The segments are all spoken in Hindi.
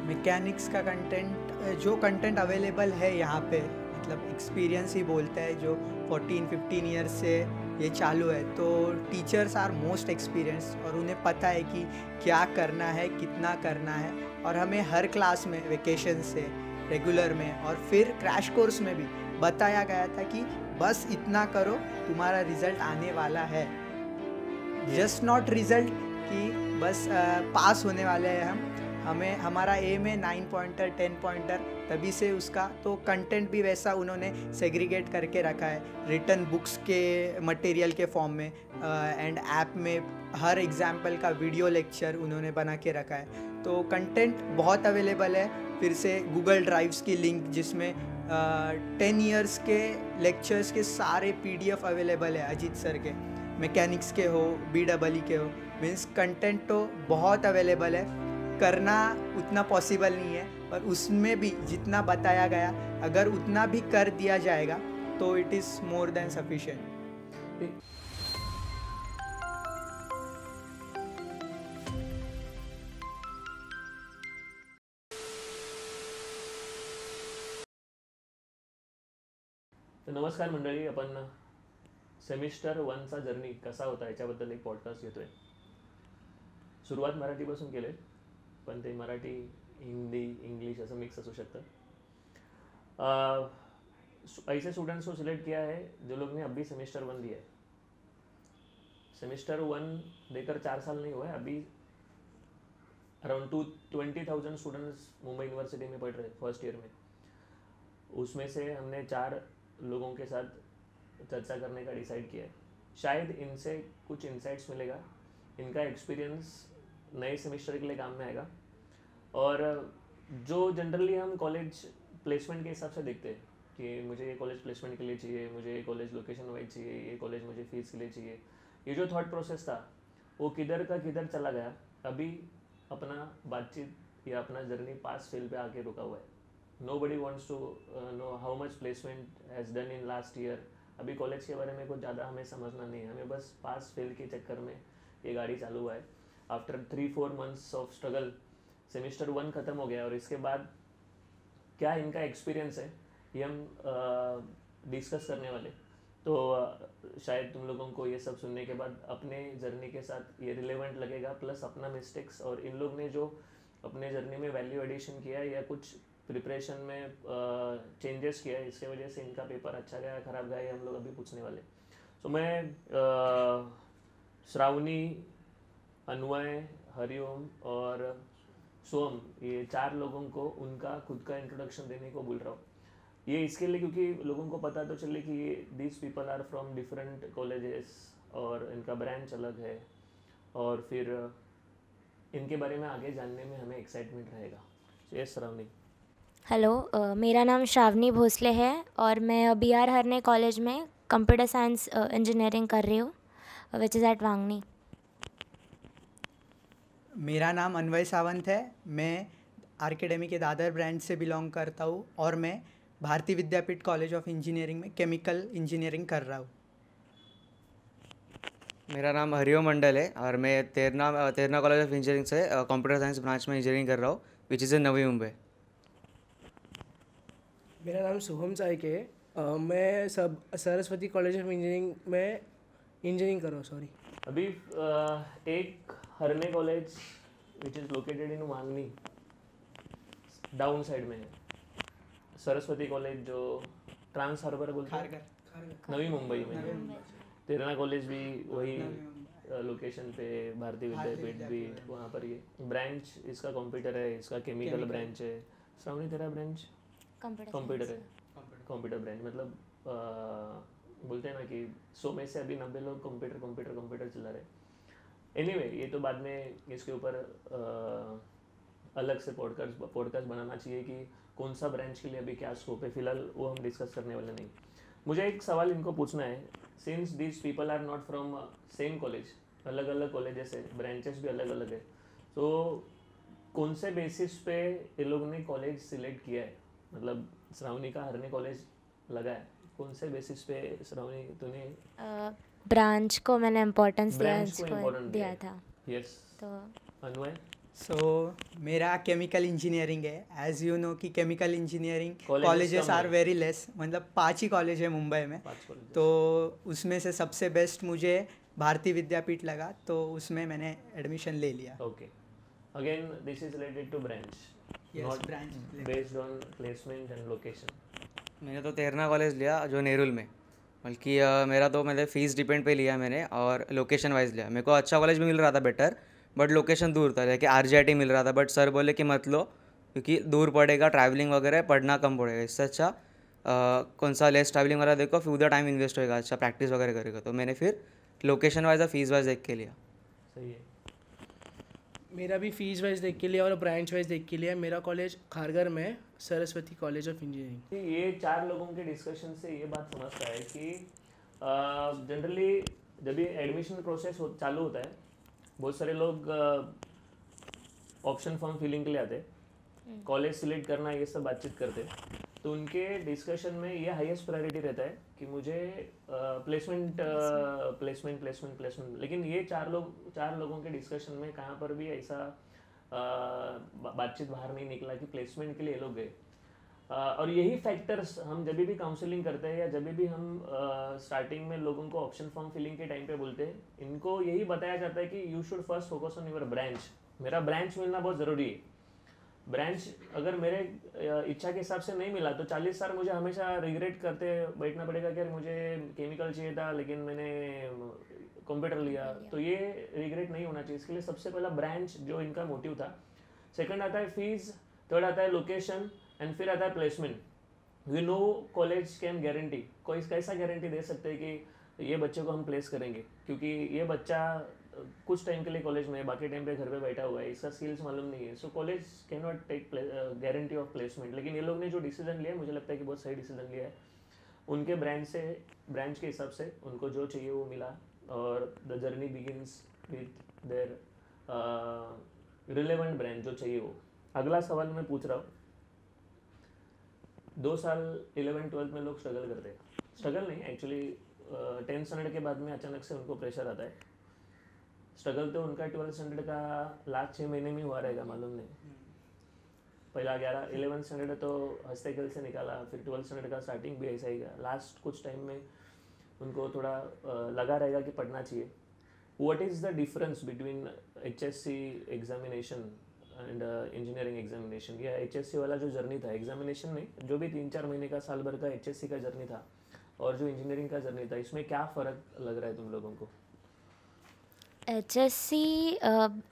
मैकेनिक्स का कंटेंट, जो कंटेंट अवेलेबल है यहाँ पे, मतलब एक्सपीरियंस ही बोलता है, जो 14-15 ईयर्स से ये चालू है, तो टीचर्स आर मोस्ट एक्सपीरियंस और उन्हें पता है कि क्या करना है, कितना करना है। और हमें हर क्लास में, वेकेशन से, रेगुलर में और फिर क्रैश कोर्स में भी बताया गया था कि बस इतना करो, तुम्हारा रिज़ल्ट आने वाला है। जस्ट नॉट रिज़ल्ट कि बस पास होने वाले हैं हम। हमें हमारा एम है 9 पॉइंटर 10 पॉइंटर, तभी से उसका तो कंटेंट भी वैसा उन्होंने सेग्रीगेट करके रखा है, रिटन बुक्स के मटेरियल के फॉर्म में, एंड ऐप में हर एग्जाम्पल का वीडियो लेक्चर उन्होंने बना के रखा है। तो कंटेंट बहुत अवेलेबल है। फिर से गूगल ड्राइव्स की लिंक जिसमें 10 ईयर्स के लेक्चर्स के सारे PDF अवेलेबल है, अजीत सर के, मैकेनिक्स के हो, BEE के हो, मीन्स कंटेंट तो बहुत अवेलेबल है। करना उतना पॉसिबल नहीं है, पर उसमें भी जितना बताया गया, अगर उतना भी कर दिया जाएगा तो it is more than sufficient. तर नमस्कार मंडळी, आपण सेमिस्टर 1चा जर्नी कसा होता याच्याबद्दल एक पॉडकास्ट घेतोय. सुरुवात मराठीपासून केली, पण ते मराठी, हिंदी, इंग्लिश असं मिक्स असू शकतं. ऐसे स्टूडेंट्स को सिलेक्ट किया है जो लोग ने अभी सेमिस्टर 1 दिया है. सेमिस्टर 1 देकर 4 साल नहीं हुआ है, अभी अराउंड 20,000 स्टूडेंट्स मुंबई यूनिवर्सिटी में पढ़ रहे हैं फर्स्ट ईयर में. उसमें से हमने 4 लोगों के साथ चर्चा करने का डिसाइड किया है. शायद इनसे कुछ इंसाइट्स मिलेगा, इनका एक्सपीरियंस नए सेमेस्टर के लिए काम में आएगा. और जो जनरली हम कॉलेज प्लेसमेंट के हिसाब से देखते हैं कि मुझे ये कॉलेज प्लेसमेंट के लिए चाहिए, मुझे ये कॉलेज लोकेशन वाइज चाहिए, ये कॉलेज मुझे फीस के लिए चाहिए, ये जो थॉट प्रोसेस था वो किधर का किधर चला गया. अभी अपना बातचीत या अपना जर्नी पास फेल पे आके रुका हुआ है. Nobody wants to know how much placement has done in last year. अभी कॉलेज के बारे में कुछ ज़्यादा हमें समझना नहीं है, हमें बस पास फेल के चक्कर में ये गाड़ी चालू हुआ है. After 3-4 months of struggle semester 1 ख़त्म हो गया और इसके बाद क्या इनका एक्सपीरियंस है ये हम डिस्कस करने वाले. तो शायद तुम लोगों को ये सब सुनने के बाद अपने जर्नी के साथ ये रिलेवेंट लगेगा, प्लस अपना मिस्टेक्स और इन लोग ने जो अपने जर्नी में वैल्यू एडिशन किया है या कुछ प्रिपरेशन में चेंजेस किया है, इसके वजह से इनका पेपर अच्छा गया ख़राब गया, ये हम लोग अभी पूछने वाले. सो मैं श्रावणी, अन्वय, हरिओम और सोम, ये 4 लोगों को उनका खुद का इंट्रोडक्शन देने को बोल रहा हूँ. ये इसके लिए क्योंकि लोगों को पता तो चले कि these people are from different colleges और इनका ब्रांच अलग है, और फिर इनके बारे में आगे जानने में हमें एक्साइटमेंट रहेगा. यस श्रावणी. हेलो, मेरा नाम श्रावणी भोसले है और मैं BR हरने कॉलेज में कंप्यूटर साइंस इंजीनियरिंग कर रही हूँ, विच इज़ एट वांगनी. मेरा नाम अन्वय सावंत है, मैं आर्केडमी के दादर ब्रांच से बिलोंग करता हूँ और मैं भारतीय विद्यापीठ कॉलेज ऑफ इंजीनियरिंग में केमिकल इंजीनियरिंग कर रहा हूँ. मेरा नाम हरिओम मंडल है और मैं तेरना कॉलेज ऑफ इंजीनियरिंग से कंप्यूटर साइंस ब्रांच में इंजीनियरिंग कर रहा हूँ, which is in Navi Mumbai. मेरा नाम शुभम चाइके है, मैं सरस्वती कॉलेज ऑफ इंजीनियरिंग में इंजीनियरिंग कर रहा हूँ. सॉरी. अभी एक हरने college which is located in Vangani down side में है. सरस्वती कॉलेज जो ट्रांस हार्बर बोलते हैं, नवी मुंबई में. तेरना कॉलेज भी वही लोकेशन पे, भारतीय विद्यापीठ भी वहाँ पर. ये ब्रांच इसका कंप्यूटर है, इसका केमिकल ब्रांच है. श्रावणी तेरा ब्रांच कंप्यूटर है. कंप्यूटर ब्रांच मतलब बोलते हैं ना कि 100 में से अभी 90 लोग कंप्यूटर चला रहे. एनीवे, ये तो बाद में इसके ऊपर अलग से पॉडकास्ट बनाना चाहिए कि कौन सा ब्रांच के लिए अभी क्या स्कोप है. फिलहाल वो हम डिस्कस करने वाले नहीं. मुझे एक सवाल इनको पूछना है, since these people are not from same college, अलग अलग कॉलेजेस है, ब्रांचेस भी अलग अलग है, तो कौन से बेसिस पे ये लोग ने कॉलेज सिलेक्ट किया है. मतलब श्रावणी का हरने कॉलेज लगा है, कौन से बेसिस पे श्रावणी तूने ब्रांच को मैंने इम्पोर्टेंस ब्रांच को इम्पोर्टेंस दिया था. यस. तो अन्वय सो मेरा केमिकल इंजीनियरिंग है। एज यू नो कि केमिकल इंजीनियरिंग Colleges कॉलेजेस कम आर है। वेरी लेस, मतलब 5 ही कॉलेज है मुंबई में। 5 कॉलेज। तो उसमें से सबसे बेस्ट मुझे भारतीय विद्यापीठ लगा, तो उसमें मैंने एडमिशन ले लिया। Okay, again this is related to branch, Yes, not branch related. Based on placement and location. मैंने तो तेरना कॉलेज लिया जो नेरुल में, बल्कि मेरा तो मैंने फ़ीस डिपेंड पे लिया मैंने, और लोकेशन वाइज लिया। मेरे को अच्छा कॉलेज भी मिल रहा था बेटर, बट लोकेशन दूर था, जैसे RJIT मिल रहा था, बट सर बोले कि मत लो क्योंकि दूर पड़ेगा, ट्रैवलिंग वगैरह है, पढ़ना कम पड़ेगा। इससे अच्छा कौन सा लेस ट्रैवलिंग वाला देखो, फिर उधर टाइम इन्वेस्ट होएगा, अच्छा प्रैक्टिस वगैरह करेगा। तो मैंने फिर लोकेशन वाइज और फीस वाइज देख के लिया। सही है। मेरा भी फीस वाइज देख के लिया और ब्रांच वाइज देख के लिया। मेरा कॉलेज खारगर में है, सरस्वती कॉलेज ऑफ इंजीनियरिंग। ये 4 लोगों के डिस्कशन से ये बात समझता है कि जनरली जब ये एडमिशन प्रोसेस चालू होता है, बहुत सारे लोग ऑप्शन फॉर्म फिलिंग के लिए आते, कॉलेज सिलेक्ट करना ये सब बातचीत करते, तो उनके डिस्कशन में ये हाईएस्ट प्रायोरिटी रहता है कि मुझे प्लेसमेंट प्लेसमेंट प्लेसमेंट प्लेसमेंट। लेकिन ये 4 लोगों के डिस्कशन में कहाँ पर भी ऐसा बातचीत बाहर नहीं निकला कि प्लेसमेंट के लिए ये लोग गए। और यही फैक्टर्स हम जब भी काउंसलिंग करते हैं या जब भी हम स्टार्टिंग में लोगों को ऑप्शन फॉर्म फिलिंग के टाइम पे बोलते हैं, इनको यही बताया जाता है कि you should first focus on your branch. मेरा ब्रांच मिलना बहुत ज़रूरी है। ब्रांच अगर मेरे इच्छा के हिसाब से नहीं मिला तो 40 साल मुझे हमेशा रिग्रेट करते बैठना पड़ेगा कि यार मुझे केमिकल चाहिए था लेकिन मैंने कंप्यूटर लिया। तो ये रिग्रेट नहीं होना चाहिए। इसके लिए सबसे पहला ब्रांच जो इनका मोटिव था, सेकंड आता है फीस, थर्ड आता है लोकेशन, एंड फिर आता है placement. We know college can guarantee, कोई कैसा गारंटी दे सकते हैं कि ये बच्चे को हम प्लेस करेंगे, क्योंकि ये बच्चा कुछ टाइम के लिए कॉलेज में है, बाकी टाइम पे घर पे बैठा हुआ है, इसका स्किल्स मालूम नहीं है। So college can not take guarantee of placement. लेकिन ये लोग ने जो डिसीजन लिया, मुझे लगता है कि बहुत सही डिसीजन लिया है। उनके ब्रांच के हिसाब से उनको जो चाहिए वो मिला, और the journey begins with their relevant branch जो चाहिए वो। अगला सवाल मैं पूछ रहा हूँ, 2 साल 11th-12th में लोग स्ट्रगल करते हैं, स्ट्रगल नहीं एक्चुअली 10th स्टैंडर्ड के बाद में अचानक से उनको प्रेशर आता है। स्ट्रगल तो उनका 12th स्टैंडर्ड का लास्ट 6 महीने में हुआ रहेगा, मालूम नहीं। पहला 11th स्टैंडर्ड तो हंसते खेलते निकाला, फिर 12th स्टैंडर्ड का स्टार्टिंग भी ऐसा ही गया। लास्ट कुछ टाइम में उनको थोड़ा लगा रहेगा कि पढ़ना चाहिए। What is the difference between HSC examination and engineering examination? या HSC वाला जो जर्नी था, एग्जामिनेशन नहीं, जो भी 3-4 महीने का साल भर का HSC का जर्नी था और जो इंजीनियरिंग का जर्नी था, इसमें क्या फ़र्क लग रहा है तुम लोगों को? HSC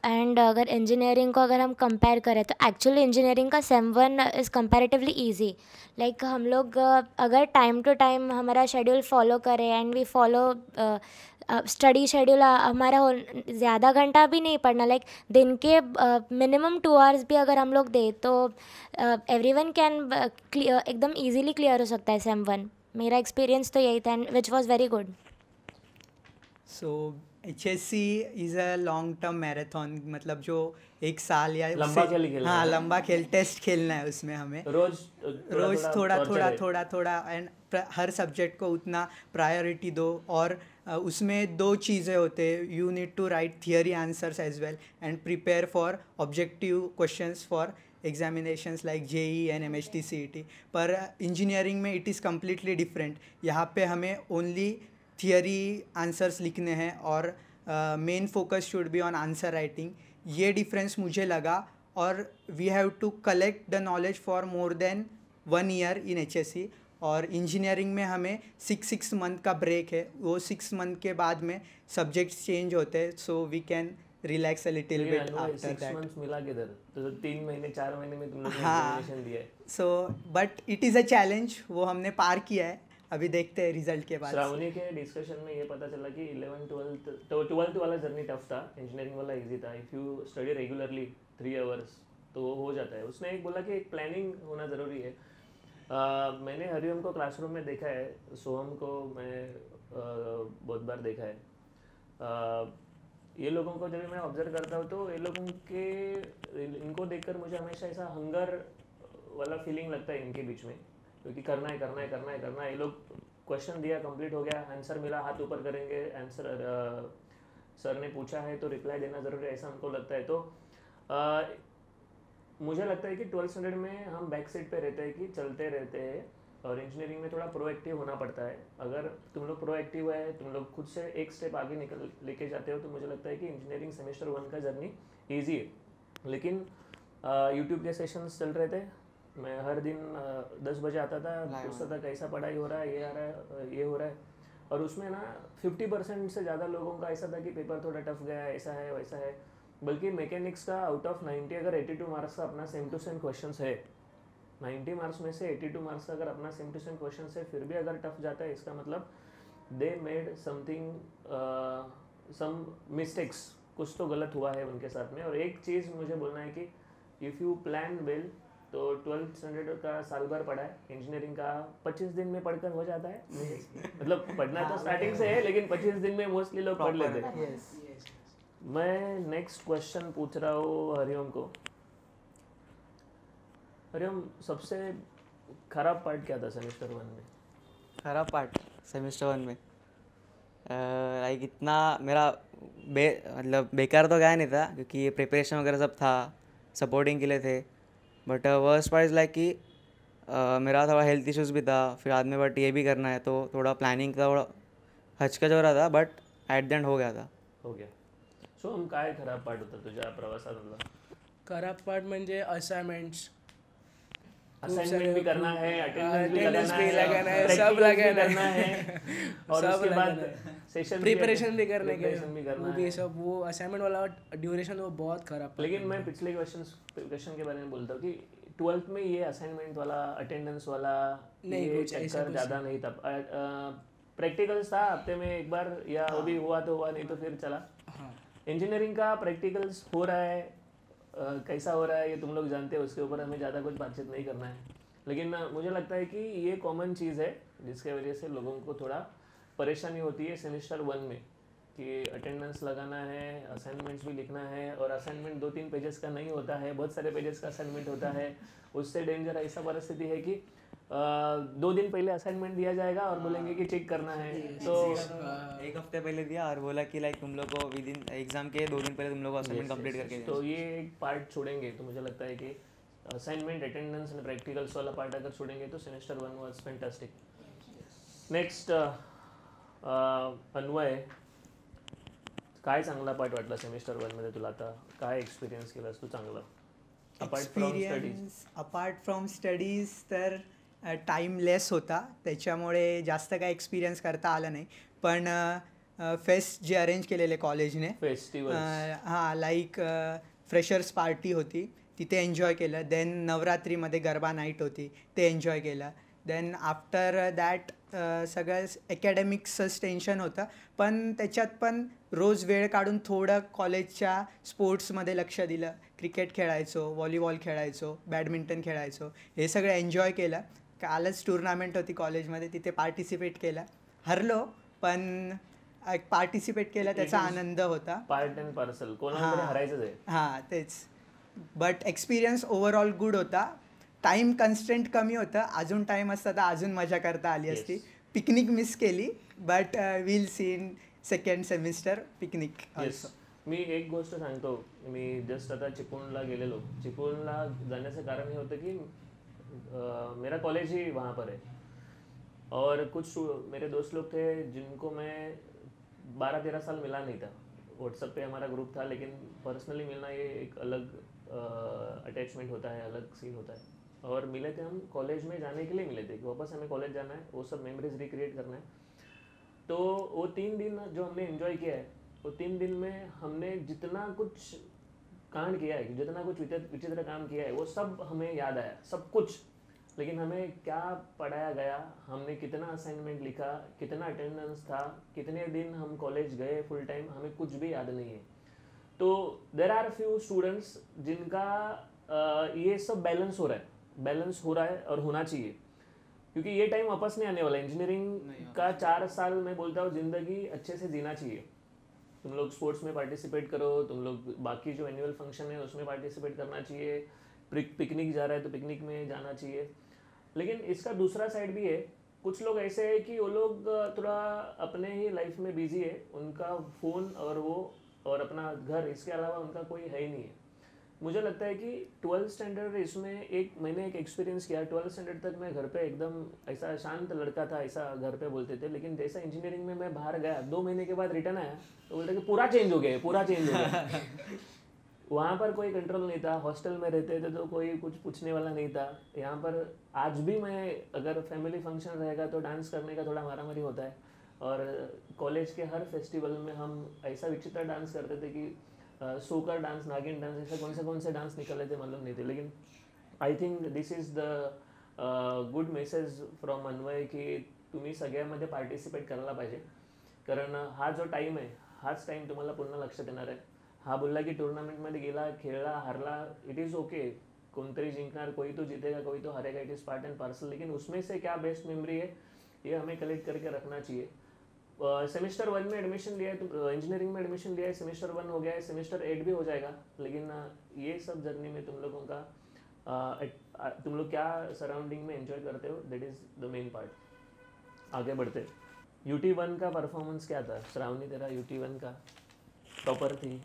एंड अगर इंजीनियरिंग को अगर हम कंपेयर करें तो एक्चुअली इंजीनियरिंग का same 1 is comparatively easy. Like हम लोग अगर टाइम टू टाइम हमारा शेड्यूल फॉलो करें and we follow study schedule, हमारा ज़्यादा घंटा भी नहीं पढ़ना, लाइक दिन के मिनिमम 2 आवर्स भी अगर हम लोग दें तो एवरीवन कैन एकदम इजीली क्लियर हो सकता है सेम 1। मेरा एक्सपीरियंस तो यही था, and which was very good. So HSC is a long term marathon, मतलब जो 1 साल या लंबा खेल खेलना हाँ है। लंबा खेल टेस्ट खेलना है उसमें हमें। रोज थोड़ा एंड हर सब्जेक्ट को उतना प्रायोरिटी दो। और उसमें 2 चीज़ें होते हैं, you need to write theory answers as well and prepare for objective questions for examinations like JEE and MHT CET। पर इंजीनियरिंग में इट इज़ कम्प्लीटली डिफरेंट। यहाँ पे हमें ओनली थियरी आंसर्स लिखने हैं और main focus should be on answer writing. ये डिफरेंस मुझे लगा। और we have to collect the knowledge for more than 1 year in HSC। और इंजीनियरिंग में हमें 6 मंथ का ब्रेक है, वो 6 मंथ के बाद में सब्जेक्ट्स चेंज होते हैं, so we can relax a little bit after 6 that. Months मिला किधर, तो 3 महीने 4 महीने में तुम लोगों ने हाँ। एग्जामिनेशन दिया है। So but it is a challenge, वो हमने पार किया है, अभी देखते हैं रिजल्ट के बाद। श्रावणी के डिस्कशन में ये पता चला कि 11th-12th तो 12th वाला जर्नी टफ था, इंजीनियरिंग वाला इजी था। If you study regularly 3 hours तो वो हो जाता है। उसने एक बोला कि एक प्लानिंग होना ज़रूरी है। मैंने हरिओम को क्लासरूम में देखा है, सोहम को मैं बहुत बार देखा है। ये लोगों को जब मैं ऑब्जर्व करता हूँ तो ये लोगों के इनको देखकर मुझे हमेशा ऐसा हंगर वाला फीलिंग लगता है इनके बीच में, क्योंकि करना है। ये लोग क्वेश्चन दिया, कंप्लीट हो गया, आंसर मिला, हाथ ऊपर करेंगे, आंसर सर ने पूछा है तो रिप्लाई देना ज़रूरी है, ऐसा हमको लगता है। तो मुझे लगता है कि 12th स्टैंडर्ड में हम बैक सीट पे रहते हैं कि चलते रहते हैं, और इंजीनियरिंग में थोड़ा प्रोएक्टिव होना पड़ता है। अगर तुम लोग प्रोएक्टिव है, तुम लोग खुद से एक स्टेप आगे निकल लेके जाते हो, तो मुझे लगता है कि इंजीनियरिंग सेमेस्टर 1 का जर्नी ईजी है। लेकिन यूट्यूब के सेशंस चल रहे थे, मैं हर दिन 10 बजे आता था, पूछता था कैसा पढ़ाई हो रहा है, ये आ रहा है, ये हो रहा है, और उसमें ना 50% से ज़्यादा लोगों का ऐसा था कि पेपर थोड़ा टफ गया, ऐसा है वैसा है। बल्कि मैकेनिक्स का आउट ऑफ 90 अगर 82 मार्क्स का अपना सेम टू सेम क्वेश्चन है, 90 मार्क्स में से 82 मार्क्स का अगर अपना सेम टू सेम क्वेश्चन है, फिर भी अगर टफ जाता है, इसका मतलब they made something, some mistakes, कुछ तो गलत हुआ है उनके साथ में। और एक चीज़ मुझे बोलना है कि इफ़ यू प्लान वेल, तो 12th स्टैंडर्ड का साल भर पढ़ा है, इंजीनियरिंग का 25 दिन में पढ़कर हो जाता है। मतलब पढ़ना तो स्टार्टिंग से है, लेकिन 25 दिन में मोस्टली लोग पढ़ लेते हैं। यस। मैं नेक्स्ट क्वेश्चन पूछ रहा हूँ हरिओम को। हरिओम, सबसे खराब पार्ट क्या था सेमेस्टर 1 में? खराब पार्ट सेमेस्टर 1 में लाइक इतना मेरा मतलब बेकार तो गया नहीं था, क्योंकि प्रिपरेशन वगैरह सब था, सपोर्टिंग के लिए थे। But worst part is like कि मेरा थोड़ा हेल्थ इश्यूज़ भी था फिर बाद में, बट ये भी करना है तो थोड़ा प्लानिंग का थोड़ा हचकच हो रहा था, बट ॲट द एंड हो गया था. हो गया. सो हम काय खराब पार्ट होता तुझ्या प्रवासातला? खराब पार्ट म्हणजे असाइनमेंट्स, असाइनमेंट भी करना है, अटेंडेंस भी लगाना है, सब सब लगाना है, और सब उसके बाद लगाना है। सेशन प्रिपरेशन भी करने के, preparation भी करना वो भी है. सब, वो असाइनमेंट वाला ड्यूरेशन वो बहुत खराब. लेकिन मैं पिछले क्वेश्चन के बारे में बोलता हूँ कि 12th में ये असाइनमेंट वाला, अटेंडेंस वाला नहीं, ये कुछ ऐसा चक्कर कुछ ज़्यादा नहीं था. प्रैक्टिकल्स था हफ्ते में एक बार, या वो भी हुआ तो हुआ, नहीं तो फिर चला. हाँ, इंजीनियरिंग का प्रैक्टिकल्स हो रहा है, कैसा हो रहा है ये तुम लोग जानते हो, उसके ऊपर हमें ज़्यादा कुछ बातचीत नहीं करना है. लेकिन मुझे लगता है कि ये कॉमन चीज़ है जिसके वजह से लोगों को थोड़ा परेशानी होती है सेमेस्टर 1 में, कि अटेंडेंस लगाना है, असाइनमेंट्स भी लिखना है, और असाइनमेंट 2-3 पेजेस का नहीं होता है, बहुत सारे पेजेस का असाइनमेंट होता है. उससे डेंजर ऐसा परिस्थिति है कि 2 दिन पहले असाइनमेंट दिया जाएगा और बोलेंगे कि चेक करना है. तो एक हफ्ते पहले दिया और बोला कि लाइक तुम लोग को विद इन एग्जाम के 2 दिन पहले तुम लोग को असाइनमेंट कंप्लीट करके देना. तो ये एक पार्ट छोड़ेंगे तो मुझे लगता है कि असाइनमेंट, अटेंडेंस एंड प्रैक्टिकल्स वाला पार्ट अगर छोड़ेंगे तो सेमेस्टर 1 वाज फैंटास्टिक. नेक्स्ट अन्वय, काय चांगला पार्ट वाटला सेमेस्टर 1 मध्ये तुला? आता काय एक्सपिरियन्स केलास तू चांगला अपार्ट फ्रॉम स्टडीज? तर टाईम लेस होता, त्याच्यामुळे जास्त काय एक्सपिरियन्स करता आला नाही. पण फेस्ट जे अरेंज केलेले कॉलेजने, फेस्टिवल, हां, लाईक फ्रेशर्स पार्टी होती, तिथे एन्जॉय केलं. देन नवरात्रीमध्ये गरबा नाईट होती, ते एन्जॉय केलं. देन आफ्टर दॅट सगळं ॲकॅडमिक्सच टेन्शन होतं, पण त्याच्यात पण रोज वेळ काढून थोडं कॉलेजच्या स्पोर्ट्समध्ये लक्ष दिलं. क्रिकेट खेळायचो, व्हॉलीबॉल खेळायचो, बॅडमिंटन खेळायचो, हे सगळं एन्जॉय केलं. कालच टुर्नामेंट होती कॉलेजमध्ये, तिथे पार्टिसिपेट केलं. हरलो, पण पार्टिसिपेट केलं, त्याचा आनंद होता. पार्ट अँड पार्सल, कोणाकडे हरायचंच आहे. हां, तेच. बट एक्सपिरियन्स ओव्हरऑल गुड होता. टाईम कन्स्ट्रेंट कमी होतं, अजून टाईम असता तर अजून मजा करता आली असती. पिकनिक मिस केली, but will see in second semester picnic also. मी एक गोष्ट सांगतो, मी जस्ट आता चिपळूणला गेलेलो. चिपळूणला जाण्याचं कारण हे होतं की मेरा कॉलेज ही वहाँ पर है, और कुछ मेरे दोस्त लोग थे जिनको मैं 12-13 साल मिला नहीं था. व्हाट्सएप पे हमारा ग्रुप था, लेकिन पर्सनली मिलना ये एक अलग अटैचमेंट होता है, अलग सीन होता है. और मिले थे हम कॉलेज में जाने के लिए मिले थे कि वापस हमें कॉलेज जाना है, वो सब मेमोरीज रिक्रिएट करना है. तो वो 3 दिन जो हमने एंजॉय किया है, वो 3 दिन में हमने जितना कुछ कांड किया है, जितना कुछ विचित्र काम किया है, वो सब हमें याद आया, सब कुछ. लेकिन हमें क्या पढ़ाया गया, हमने कितना असाइनमेंट लिखा, कितना अटेंडेंस था, कितने दिन हम कॉलेज गए फुल टाइम, हमें कुछ भी याद नहीं है. तो देर आर फ्यू स्टूडेंट्स जिनका ये सब बैलेंस हो रहा है और होना चाहिए, क्योंकि ये टाइम वापस नहीं आने वाला. इंजीनियरिंग का 4 साल मैं बोलता हूँ ज़िंदगी अच्छे से जीना चाहिए. तुम लोग स्पोर्ट्स में पार्टिसिपेट करो, तुम लोग बाकी जो एनुअल फंक्शन है उसमें पार्टिसिपेट करना चाहिए, पिकनिक जा रहा है तो पिकनिक में जाना चाहिए. लेकिन इसका दूसरा साइड भी है. कुछ लोग ऐसे हैं कि वो लोग थोड़ा अपने ही लाइफ में बिजी है, उनका फ़ोन और वो और अपना घर, इसके अलावा उनका कोई है ही नहीं है. मुझे लगता है कि 12th स्टैंडर्ड इसमें मैंने एक एक्सपीरियंस किया। 12th स्टैंडर्ड तक मैं घर पे एकदम ऐसा शांत लड़का था, ऐसा घर पे बोलते थे। लेकिन जैसा इंजीनियरिंग में मैं बाहर गया, 2 महीने के बाद रिटर्न आया तो बोलते कि पूरा चेंज हो गया, पूरा चेंज हो गया। वहाँ पर कोई कंट्रोल नहीं था, हॉस्टल में रहते थे तो कोई कुछ पूछने वाला नहीं था। यहाँ पर आज भी मैं अगर फैमिली फंक्शन रहेगा तो डांस करने का थोड़ा मारामारी होता है। और कॉलेज के हर फेस्टिवल में हम ऐसा विचित्र डांस करते थे कि सोकर डांस, नागिन डांस, ऐसे कौन से डांस निकले थे मालूम नहीं थे। लेकिन I think this is the good message from अन्वय की तुम्ही सगळ्यामध्ये पार्टिसिपेट करायला पाहिजे, कारण हा जो टाईम आहे हाच टाईम तुम्हाला पुन्हा लक्षात येणार आहे। हा बोलला की टूर्नामेंटमध्ये गेला, खेळला, हारला, इट इज़ ओके, कोणतरी जिंकणार, कोई तो जीतेगा, कोई तो हारेगा, it is part and parcel. लेकिन उसमें से क्या बेस्ट मेमोरी है ये हमें कलेक्ट करके रखना चाहिए। सेमेस्टर 1 में एडमिशन लिया है, इंजीनियरिंग में एडमिशन लिया है, सेमेस्टर 1 हो गया है, सेमेस्टर 8 भी हो जाएगा। लेकिन ये सब जर्नी में तुम लोगों का तुम लोग क्या सराउंडिंग में एंजॉय करते हो, that is the main part. आगे बढ़ते, UT1 का परफॉर्मेंस क्या था? श्रावणी तेरा UT1 का टॉपर थी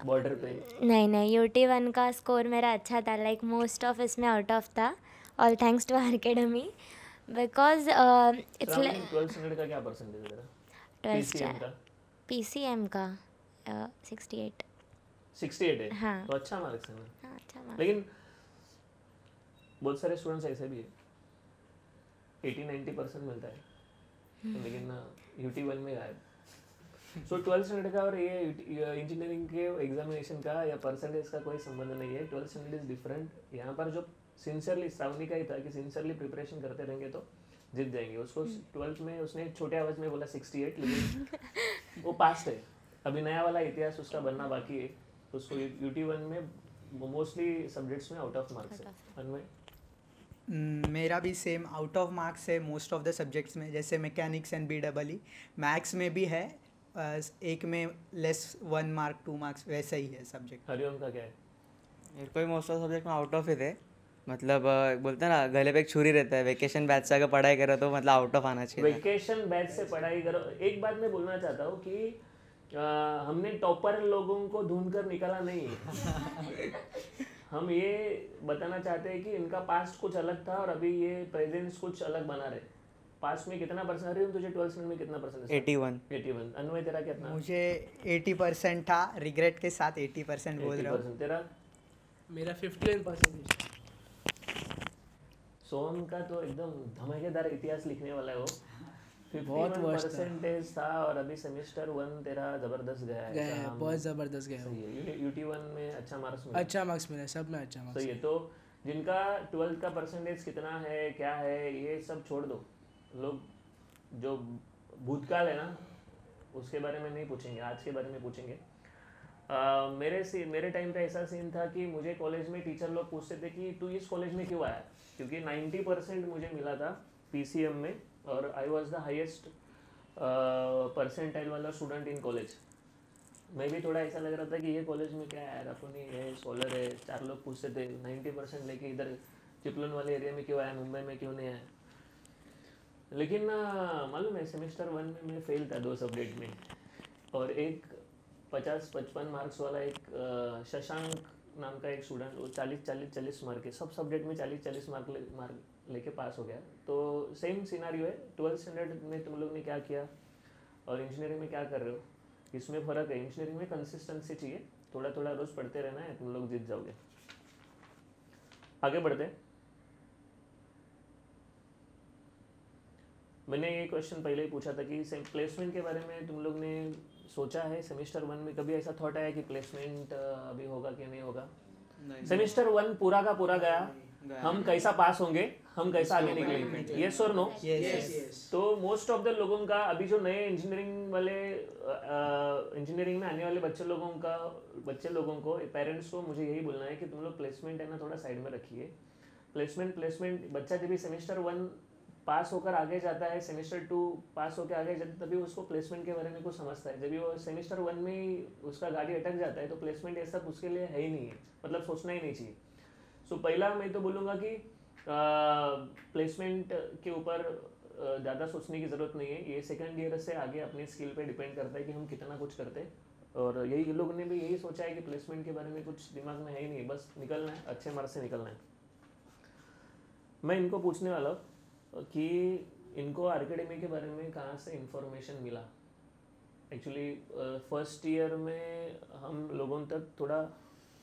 बॉर्डर पे। नहीं UT1 का स्कोर मेरा अच्छा था, लाइक मोस्ट ऑफ इसमें आउट ऑफ था, all thanks to R academy, because it's Shravani 12th standard का क्या परसेंटेज है तेरा? PCM का? PCM का 68। 68 है? हाँ। तो अच्छा मार्क्स है ना। हाँ, अच्छा मार्क्स। लेकिन बहुत सारे स्टूडेंट्स ऐसे भी है 80-90% मिलता है, लेकिन UT1 में गायब। सो 12th स्टैंडर्ड का और ये इंजीनियरिंग के एग्जामिनेशन का या परसेंटेज का कोई संबंध नहीं है। 12th standard is different. यहाँ पर जो सिंसियरली, श्रावणी का ही था कि सिंसियरली प्रिपरेशन करते रहेंगे तो जीत जाएंगे। उसको 12th में उसने छोटे आवाज में बोला 68, लेकिन वो पास्ट है। अभी नया वाला इतिहास उसका बनना बाकी है। उसको UT1 में मोस्टली सब्जेक्ट्स में आउट ऑफ मार्क्स है। अनवय? मेरा भी सेम आउट ऑफ मार्क्स है मोस्ट ऑफ द सब्जेक्ट्स में, जैसे मैकेनिक्स एंड BEE। मैथ्स में भी है, एक में लेस 1 मार्क 2 मार्क्स वैसा ही है सब्जेक्ट। हरिओम का क्या है? मेरे को भी मोस्ट ऑफ सब्जेक्ट में आउट ऑफ ही थे। मतलब बोलते हैं ना, गले पे एक छुरी रहता है, वेकेशन बैच से अगर पढ़ाई करो तो मतलब आउट ऑफ आना चाहिए था। वेकेशन बैच से पढ़ाई करो। एक बात मैं बोलना चाहता हूँ कि हमने टॉपर लोगों को ढूंढ कर निकाला नहीं है। हम ये बताना चाहते हैं कि इनका पास्ट कुछ अलग था और अभी ये प्रेजेंस कुछ अलग बना रहे। पास्ट में कितना परसेंट? अरे तुझे 12th स्टैंडर्ड में कितना परसेंट? 81। अनवय तेरा कितना? मुझे 80% था, रिग्रेट के साथ 80% बोल रहा हूँ। 80%। तेरा? मेरा 51%। सोहम का तो एकदम धमाकेदार इतिहास लिखने वाला है वो। बहुत वर्स्ट था। 51% था और अभी सेमेस्टर 1 तेरा जबरदस्त गया है। गया है, बहुत ज़बरदस्त गया है। सही है। UT1 में अच्छा मार्क्स मिला। अच्छा मार्क्स मिला, सब में अच्छा मार्क्स। सही है। तो जिनका 12th का परसेंटेज कितना है, क्या है, ये सब छोड़ दो। लोग जो भूतकाल है ना उसके बारे में नहीं पूछेंगे, आज के बारे में पूछेंगे। मेरे टाइम पे ऐसा सीन था कि मुझे कॉलेज में टीचर लोग पूछते थे कि तू इस कॉलेज में क्यों आया, क्योंकि 90% मुझे मिला था PCM में और I was the highest percentile वाला स्टूडेंट इन कॉलेज। मैं भी थोड़ा ऐसा लग रहा था कि ये कॉलेज में क्या है यार, अपनी है, स्कॉलर है। 4 लोग पूछते थे 90% लेके इधर चिपलून वाले एरिया में क्यों आया, मुंबई में क्यों नहीं आया। लेकिन मालूम है सेमेस्टर 1 में मैं फेल था 2 सब्जेक्ट में, और एक 50-55 मार्क्स वाला एक शशांक नाम का एक स्टूडेंट, वो 40 मार्क के सब सब्जेक्ट में 40 मार्क लेके पास हो गया। तो सेम सिनारियो है। 12th स्टैंडर्ड में तुम लोग ने क्या किया और इंजीनियरिंग में क्या कर रहे हो, इसमें फ़र्क है। इंजीनियरिंग में कंसिस्टेंसी चाहिए, थोड़ा थोड़ा रोज़ पढ़ते रहना है, तुम लोग जीत जाओगे। आगे बढ़ते। मैंने ये क्वेश्चन पहले ही पूछा था कि प्लेसमेंट के बारे में तुम लोग ने सोचा है सेमेस्टर 1 में? कभी ऐसा थॉट आया कि प्लेसमेंट अभी होगा कि नहीं होगा? सेमेस्टर 1 पूरा का पूरा गया, हम कैसा पास होंगे, हम कैसा आगे निकलेंगे, यस और नो? तो मोस्ट ऑफ द लोगों का अभी जो नए इंजीनियरिंग में आने वाले बच्चे लोगों को पेरेंट्स को मुझे यही बोलना है कि तुम लोग प्लेसमेंट है ना थोड़ा साइड में रखिए। प्लेसमेंट बच्चा जब भी सेमेस्टर 1 पास होकर आगे जाता है, सेमेस्टर 2 पास होकर आगे जाता है, तभी उसको प्लेसमेंट के बारे में कुछ समझता है। जब भी वो सेमेस्टर 1 में ही उसका गाड़ी अटक जाता है तो प्लेसमेंट ये सब उसके लिए है ही नहीं है, मतलब सोचना ही नहीं चाहिए। सो पहला मैं तो बोलूँगा कि प्लेसमेंट के ऊपर ज़्यादा सोचने की ज़रूरत नहीं है। ये सेकंड ईयर से आगे अपनी स्किल पे डिपेंड करता है कि हम कितना कुछ करते हैं और यही लोग ने भी यही सोचा है कि प्लेसमेंट के बारे में कुछ दिमाग में है ही नहीं, बस निकलना है, अच्छे मार्क्स से निकलना है। मैं इनको पूछने वाला हूँ कि इनको आर्केडमी के बारे में कहाँ से इंफॉर्मेशन मिला। एक्चुअली फर्स्ट ईयर में हम लोगों तक थोड़ा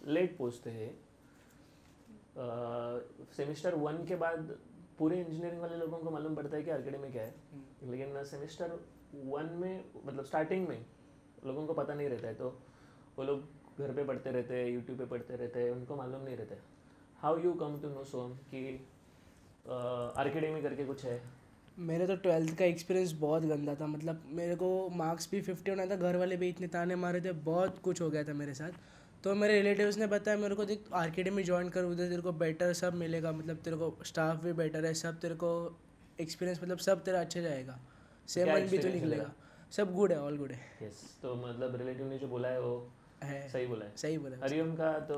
लेट पहुँचते हैं। सेमेस्टर 1 के बाद पूरे इंजीनियरिंग वाले लोगों को मालूम पड़ता है कि आर्केडमी क्या है, लेकिन सेमेस्टर 1 में मतलब स्टार्टिंग में लोगों को पता नहीं रहता है, तो वो लोग घर पे पढ़ते रहते हैं, यूट्यूब पे पढ़ते रहते हैं, उनको मालूम नहीं रहता है। How you come to know Soham कि आर्केडमी करके कुछ है? मेरे तो 12th का एक्सपीरियंस बहुत गंदा था। मतलब मेरे को मार्क्स भी 50 होना था, घर वाले भी इतने ताने मारे थे, बहुत कुछ हो गया था मेरे साथ। तो मेरे रिलेटिव्स ने बताया मेरे को, देख आर्केडमी ज्वाइन कर, उधर तेरे को बेटर सब मिलेगा, मतलब तेरे को स्टाफ भी बेटर है, सब तेरे को एक्सपीरियंस मतलब सब तेरा अच्छे जाएगा, सेम क्या मंथ भी तो experience निकलेगा, सब गुड है, ऑल गुड है। यस, तो मतलब रिलेटिव ने जो बोला है वो सही बोला है। सही बोला। हरिओम का तो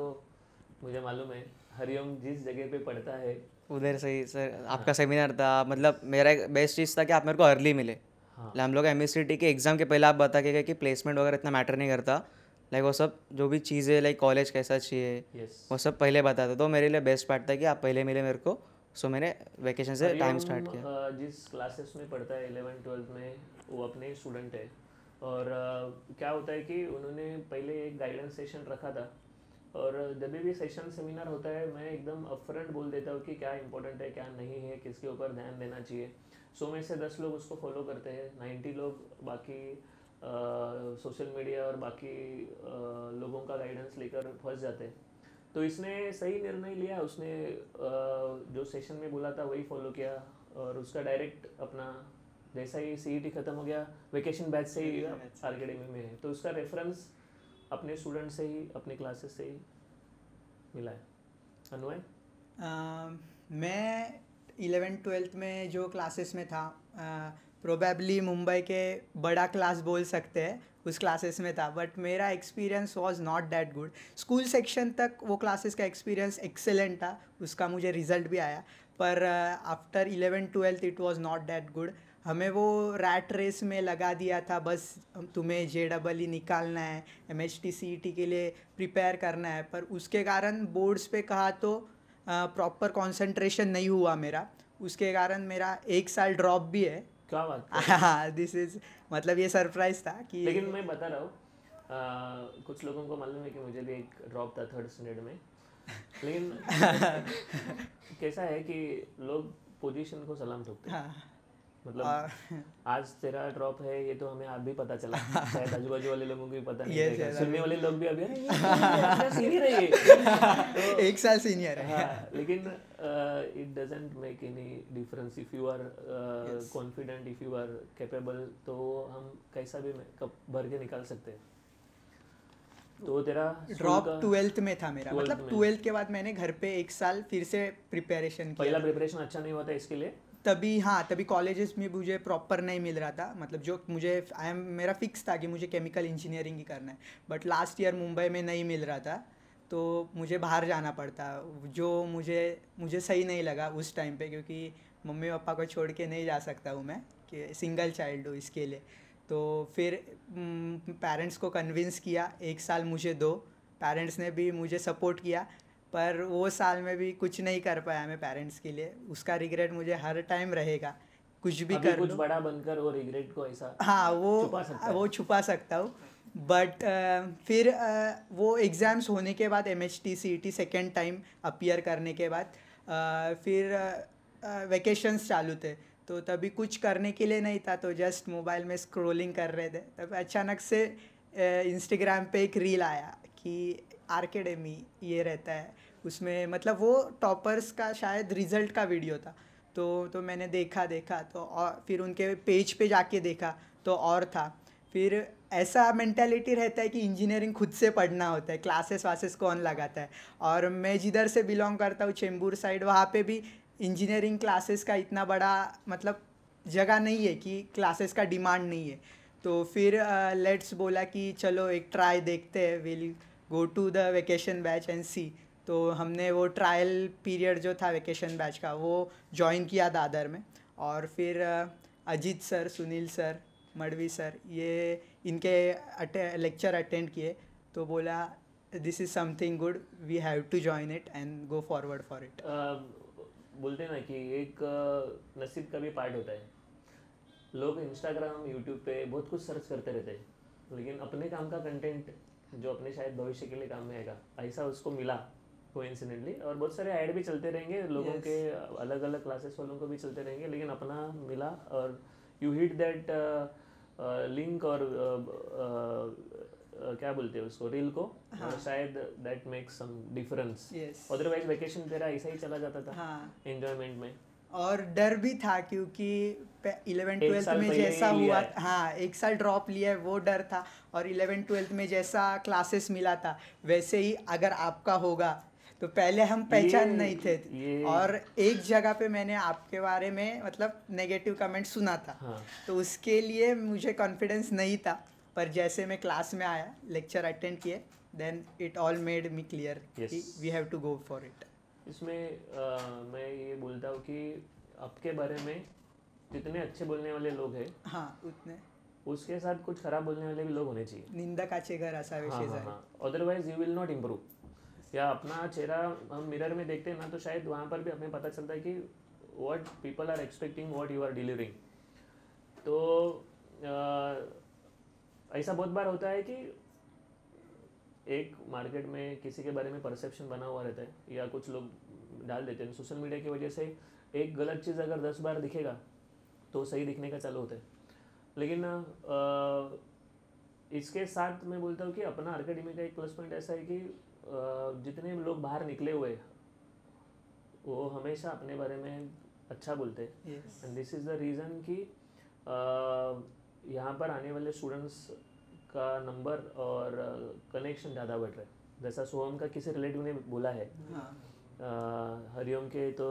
मुझे मालूम है, हरिओम जिस जगह पे पढ़ता है उधर से ही सर आपका सेमिनार था। मतलब मेरा एक बेस्ट चीज़ था कि आप मेरे को अर्ली मिले। हाँ। हम लोग MSCT के एग्ज़ाम के पहले आप बता के गए कि प्लेसमेंट वगैरह इतना मैटर नहीं करता, लाइक वो सब जो भी चीज़ें लाइक कॉलेज कैसा चाहिए यस, वो सब पहले बताते। तो मेरे लिए बेस्ट पार्ट था कि आप पहले मिले मेरे को, सो मैंने वैकेशन से टाइम स्टार्ट किया। जिस क्लासेस में पढ़ता है 11th 12th में, वो अपने स्टूडेंट है। और क्या होता है कि उन्होंने पहले एक गाइडेंस सेशन रखा था, और जब भी सेशन सेमिनार होता है मैं एकदम अपफ्रंट बोल देता हूँ कि क्या इंपॉर्टेंट है क्या नहीं है, किसके ऊपर ध्यान देना चाहिए। 100 में से 10 लोग उसको फॉलो करते हैं, 90 लोग बाकी सोशल मीडिया और बाकी लोगों का गाइडेंस लेकर फंस जाते हैं। तो इसने सही निर्णय लिया, उसने जो सेशन में बोला था वही फॉलो किया, और उसका डायरेक्ट अपना जैसा ही CET ख़त्म हो गया, वेकेशन बैच से ही आर्केडमी में है, तो उसका रेफरेंस अपने स्टूडेंट से ही, अपने क्लासेस से ही मिला है। अन्वय? मैं 11th 12th में जो क्लासेस में था, प्रोबेबली मुंबई के बड़ा क्लास बोल सकते हैं, उस क्लासेस में था, बट मेरा experience was not that good. School section तक वो क्लासेस का एक्सपीरियंस एक्सेलेंट था, उसका मुझे रिजल्ट भी आया, पर after 11th 12th it was not that good. हमें वो रैट रेस में लगा दिया था, बस तुम्हें JEE निकालना है, MHT CET के लिए प्रिपेयर करना है, पर उसके कारण बोर्ड्स पे कहा तो प्रॉपर कंसंट्रेशन नहीं हुआ मेरा, उसके कारण मेरा 1 साल ड्रॉप भी है। क्या बात? हाँ, दिस इज मतलब ये सरप्राइज था कि लेकिन मैं बता रहा हूँ, कुछ लोगों को मालूम है कि मुझे भी एक ड्रॉप था 3rd स्टैंडर्ड में, लेकिन कैसा है कि लोग पोजीशन को सलाम ठोकते हैं। हाँ, मतलब आज तेरा ड्रॉप है ये तो हमें आज भी पता चला, शायद आजू बाजू वाले लोगों को भी पता नहीं Yes, रहेगा, yes, सुनने वाले लोग भी अभी अरे सीनियर है ये तो 1 साल सीनियर है। हाँ, लेकिन it doesn't make any difference if you are confident, if you are capable, तो हम कैसा भी भर के निकाल सकते हैं। तो तेरा ड्रॉप 12th में था मेरा, 12th मतलब में। 12th के बाद मैंने घर पे 1 साल फिर से प्रिपरेशन किया। पहला प्रिपरेशन अच्छा नहीं हुआ था इसके लिए, तभी कॉलेजेस में मुझे प्रॉपर नहीं मिल रहा था, मतलब जो मुझे मेरा फिक्स था कि मुझे केमिकल इंजीनियरिंग ही करना है, बट लास्ट ईयर मुंबई में नहीं मिल रहा था, तो मुझे बाहर जाना पड़ता, जो मुझे सही नहीं लगा उस टाइम पे, क्योंकि मम्मी पापा को छोड़ के नहीं जा सकता हूँ मैं, कि सिंगल चाइल्ड हूँ इसके लिए। तो फिर पेरेंट्स को कन्विंस किया, 1 साल मुझे दो, पेरेंट्स ने भी मुझे सपोर्ट किया, पर वो साल में भी कुछ नहीं कर पाया मैं पेरेंट्स के लिए, उसका रिग्रेट मुझे हर टाइम रहेगा, कुछ भी अभी कर कुछ लो। बड़ा बनकर वो रिग्रेट को ऐसा हाँ, छुपा सकता है। वो छुपा सकता हूँ, बट फिर वो एग्ज़ाम्स होने के बाद MHT CET second time appear करने के बाद फिर वेकेशंस चालू थे, तो तभी कुछ करने के लिए नहीं था, तो जस्ट मोबाइल में स्क्रॉलिंग कर रहे थे, तब अचानक से इंस्टाग्राम पे एक रील आया कि आर्केडमी ये रहता है, उसमें मतलब वो टॉपर्स का शायद रिज़ल्ट का वीडियो था, तो मैंने देखा तो और फिर उनके पेज पे जाके देखा तो और था। फिर ऐसा मेंटालिटी रहता है कि इंजीनियरिंग खुद से पढ़ना होता है, क्लासेस वासेस कौन लगाता है, और मैं जिधर से बिलोंग करता हूँ चेंबूर साइड, वहाँ पे भी इंजीनियरिंग क्लासेस का इतना बड़ा मतलब जगह नहीं है कि क्लासेस का डिमांड नहीं है। तो फिर लेट्स बोला कि चलो एक ट्राई देखते हैं, will go to the vacation batch and see. तो हमने वो ट्रायल पीरियड जो था वेकेशन बैच का वो ज्वाइन किया दादर में, और फिर Ajit sir, Sunil sir, Madvi sir, ये इनके लेक्चर अटेंड किए तो बोला this is something good, we have to join it and go forward for it. बोलते हैं ना कि एक नसीब का भी पार्ट होता है। लोग इंस्टाग्राम यूट्यूब पे बहुत कुछ सर्च करते रहते हैं, लेकिन अपने काम का कंटेंट जो अपने शायद भविष्य के लिए काम में आएगा, ऐसा उसको मिला कोइंसिडेंटली। और बहुत सारे ऐड भी चलते रहेंगे लोगों Yes. के, अलग अलग क्लासेस वालों को भी चलते रहेंगे, लेकिन अपना मिला और यू हिट दैट लिंक और क्या बोलते हैं उसको, रील को, हाँ. और शायद that makes some difference. Yes. Otherwise vacation तेरा ऐसा ही चला जाता था हाँ, एंजॉयमेंट में। और डर भी था क्योंकि 11 एक 12th साल में पहले जैसा ही लिया हुआ, है। हाँ 1 साल ड्रॉप लिया है वो डर था, और 11 12th में जैसा क्लासेस मिला था वैसे ही अगर आपका होगा तो पहले हम पहचान नहीं थे। ये और एक जगह पे मैंने आपके बारे में मतलब नेगेटिव कमेंट सुना था, हाँ, तो उसके लिए मुझे कॉन्फिडेंस नहीं था, पर जैसे मैं क्लास में आया, लेक्चर अटेंड किए, then it all made me clear Yes. कि we have to go for it. इसमें मैं ये बोलता हूँ कि आपके बारे में जितने अच्छे बोलने वाले लोग हैं, हाँ उतने उसके साथ कुछ खराब बोलने वाले भी लोग होने चाहिए। निंदकाचे घर असावे शेजारी। Otherwise you will not improve. या अपना चेहरा हम मिरर में देखते हैं ना, तो शायद वहाँ पर भी हमें पता चलता है कि what people are expecting, what you are delivering. तो ऐसा बहुत बार होता है कि एक मार्केट में किसी के बारे में परसेप्शन बना हुआ रहता है, या कुछ लोग डाल देते हैं सोशल मीडिया की वजह से। एक गलत चीज़ अगर 10 बार दिखेगा तो सही दिखने का चालू होता है। लेकिन इसके साथ मैं बोलता हूँ कि अपना अकेडमी का एक प्लस पॉइंट ऐसा है कि जितने लोग बाहर निकले हुए हैं, वो हमेशा अपने बारे में अच्छा बोलते हैं। Yes. And this is the reason कि यहाँ पर आने वाले स्टूडेंट्स का नंबर और कनेक्शन ज़्यादा बढ़ रहा है। जैसा सोहम का किसी रिलेटिव ने बोला है, हाँ हरिओम के तो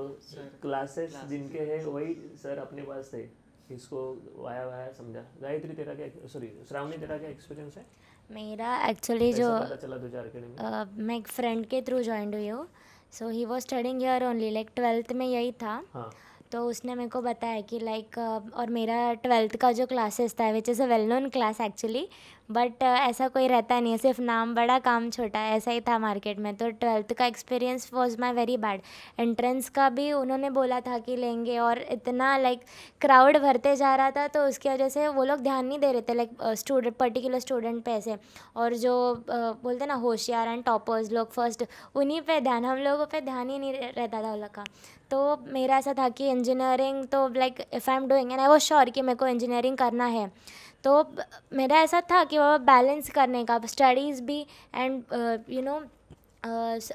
क्लासेस जिनके हैं वही सर अपने पास थे, इसको वाया वाया समझा। गायत्री तेरा क्या, सॉरी श्रावणी तेरा क्या एक्सपीरियंस है? मेरा एक्चुअली जो कैसा पता चला तुझे अकेडमी? मैं एक फ्रेंड के थ्रू ज्वाइन हुई हूँ, so he was studying here only, like 12th में यही था। हाँ, तो उसने मेरे को बताया कि लाइक और मेरा 12th का जो क्लासेस था which is a well known class actually, but ऐसा कोई रहता नहीं है, सिर्फ नाम बड़ा काम छोटा, ऐसा ही था मार्केट में। तो 12th का experience was my very bad. Entrance का भी उन्होंने बोला था कि लेंगे, और इतना लाइक क्राउड भरते जा रहा था, तो उसकी वजह से वो लोग ध्यान नहीं दे रहे थे लाइक स्टूडेंट, पर्टिकुलर स्टूडेंट पे ऐसे। और जो बोलते ना होशियार एंड टॉपर्स लोग फर्स्ट, उन्हीं पे ध्यान, हम लोगों पे ध्यान ही नहीं रहता था उन लोग का। तो मेरा ऐसा था कि इंजीनियरिंग तो like if I am doing and I was sure कि मेरे को इंजीनियरिंग करना है, तो मेरा ऐसा था कि बाबा बैलेंस करने का, स्टडीज़ भी एंड यू नो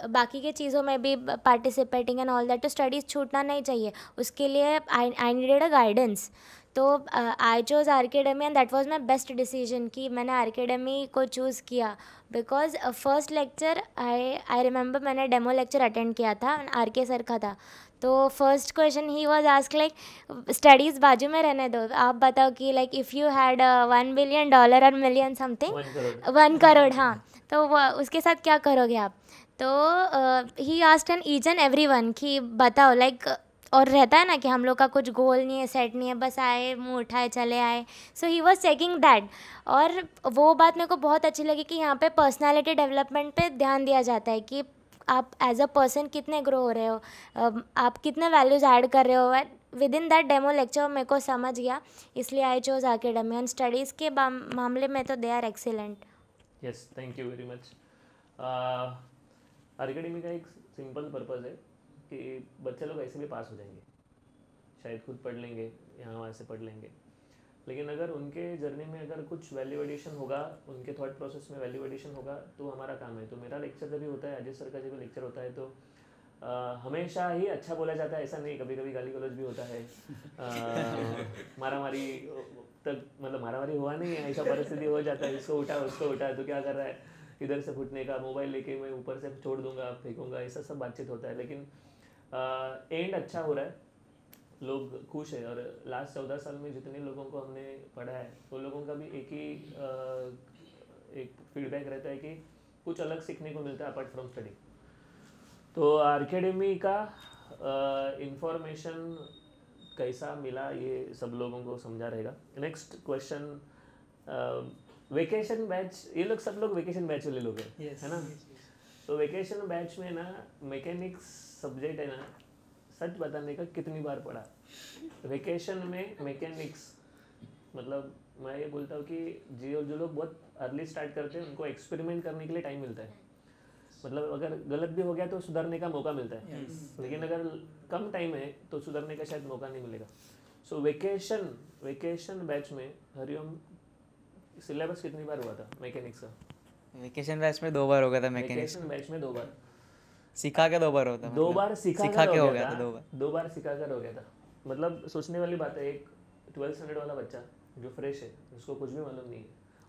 बाकी के चीज़ों में भी पार्टिसिपेटिंग एंड ऑल दैट। तो स्टडीज़ छूटना नहीं चाहिए, उसके लिए आई नीडेड अ गाइडेंस। तो आई चोज़ आर्केडमी and that was my best decision कि मैंने आर्केडमी को चूज़ किया। Because first lecture I remember मैंने डेमो लेक्चर अटेंड किया था, आर के सर का था। तो फर्स्ट क्वेश्चन ही वाज आस्क लाइक स्टडीज़ बाजू में रहने दो, आप बताओ कि like if you had $1 billion और मिलियन समथिंग 1 करोड़। 1 करोड़, हाँ, तो उसके साथ क्या करोगे आप? तो ही asked an each and every one कि बताओ लाइक, और रहता है ना कि हम लोग का कुछ गोल नहीं है, सेट नहीं है, बस आए मुँह उठाए चले आए। सो ही वॉज चेकिंग दैट, और वो बात मेरे को बहुत अच्छी लगी कि यहाँ पे पर्सनालिटी डेवलपमेंट पे ध्यान दिया जाता है कि आप एज अ पर्सन कितने ग्रो हो रहे हो, आप कितने वैल्यूज़ ऐड कर रहे हो। Within that demo lecture मेरे को समझ गया, इसलिए I chose academy. And studies के मामले में तो they are excellent. Yes, thank you very much. Academy का एक सिंपल पर्पज़ है कि बच्चे लोग ऐसे भी पास हो जाएंगे, शायद खुद पढ़ लेंगे, यहाँ वहाँ से पढ़ लेंगे, लेकिन अगर उनके जर्नी में अगर कुछ वैल्यू एडिशन होगा, उनके थॉट प्रोसेस में वैल्यू एडिशन होगा, तो हमारा काम है। तो मेरा लेक्चर जब भी होता है, अजय सर का जब भी लेक्चर होता है, तो हमेशा ही अच्छा बोला जाता है, ऐसा नहीं, कभी कभी गाली गलौज भी होता है, मारामारी तक, मतलब मारामारी हुआ नहीं है, ऐसा परिस्थिति हो जाता है, इसको उठा उसको उठा, तो क्या कर रहा है, इधर से फुटने का, मोबाइल लेके मैं ऊपर से छोड़ दूंगा, फेंकूंगा, ऐसा सब बातचीत होता है। लेकिन एंड अच्छा हो रहा है, लोग खुश है। और लास्ट 14 साल में जितने लोगों को हमने पढ़ा है, वो लोगों का भी एक फीडबैक रहता है कि कुछ अलग सीखने को मिलता है अपार्ट फ्रॉम स्टडी। तो अकेडमी का इंफॉर्मेशन कैसा मिला ये सब लोगों को समझा रहेगा। नेक्स्ट क्वेश्चन, वेकेशन बैच, ये लोग सब लोग वेकेशन बैच वाले लोग हैं, Yes, है ना? yes, yes. तो वेकेशन बैच में ना मैकेनिक्स सब्जेक्ट है ना, सच बताने का कितनी बार पढ़ा वेकेशन में मैकेनिक्स। मतलब मैं ये बोलता हूँ कि जो लोग बहुत अर्ली स्टार्ट करते हैं उनको एक्सपेरिमेंट करने के लिए टाइम मिलता है। मतलब अगर गलत भी हो गया तो सुधारने का मौका मिलता है, लेकिन अगर कम टाइम है तो सुधारने का शायद मौका नहीं मिलेगा। सो वेकेशन बैच में हरिओम सिलेबस कितनी बार हुआ था मैकेनिक्स का? वेकेशन बैच में 2 बार हो गया था मैकेनिक्स। वेकेशन बैच में 2 बार, सिखा के 2 बार होता, 2 मतलब बार सिखा के हो गया था 2 बार। 2 बार सिखा कर हो गया था। मतलब सोचने वाली बात है, एक 12th स्टैंडर्ड वाला बच्चा जो फ्रेश है, उसको कुछ भी मालूम नहीं है,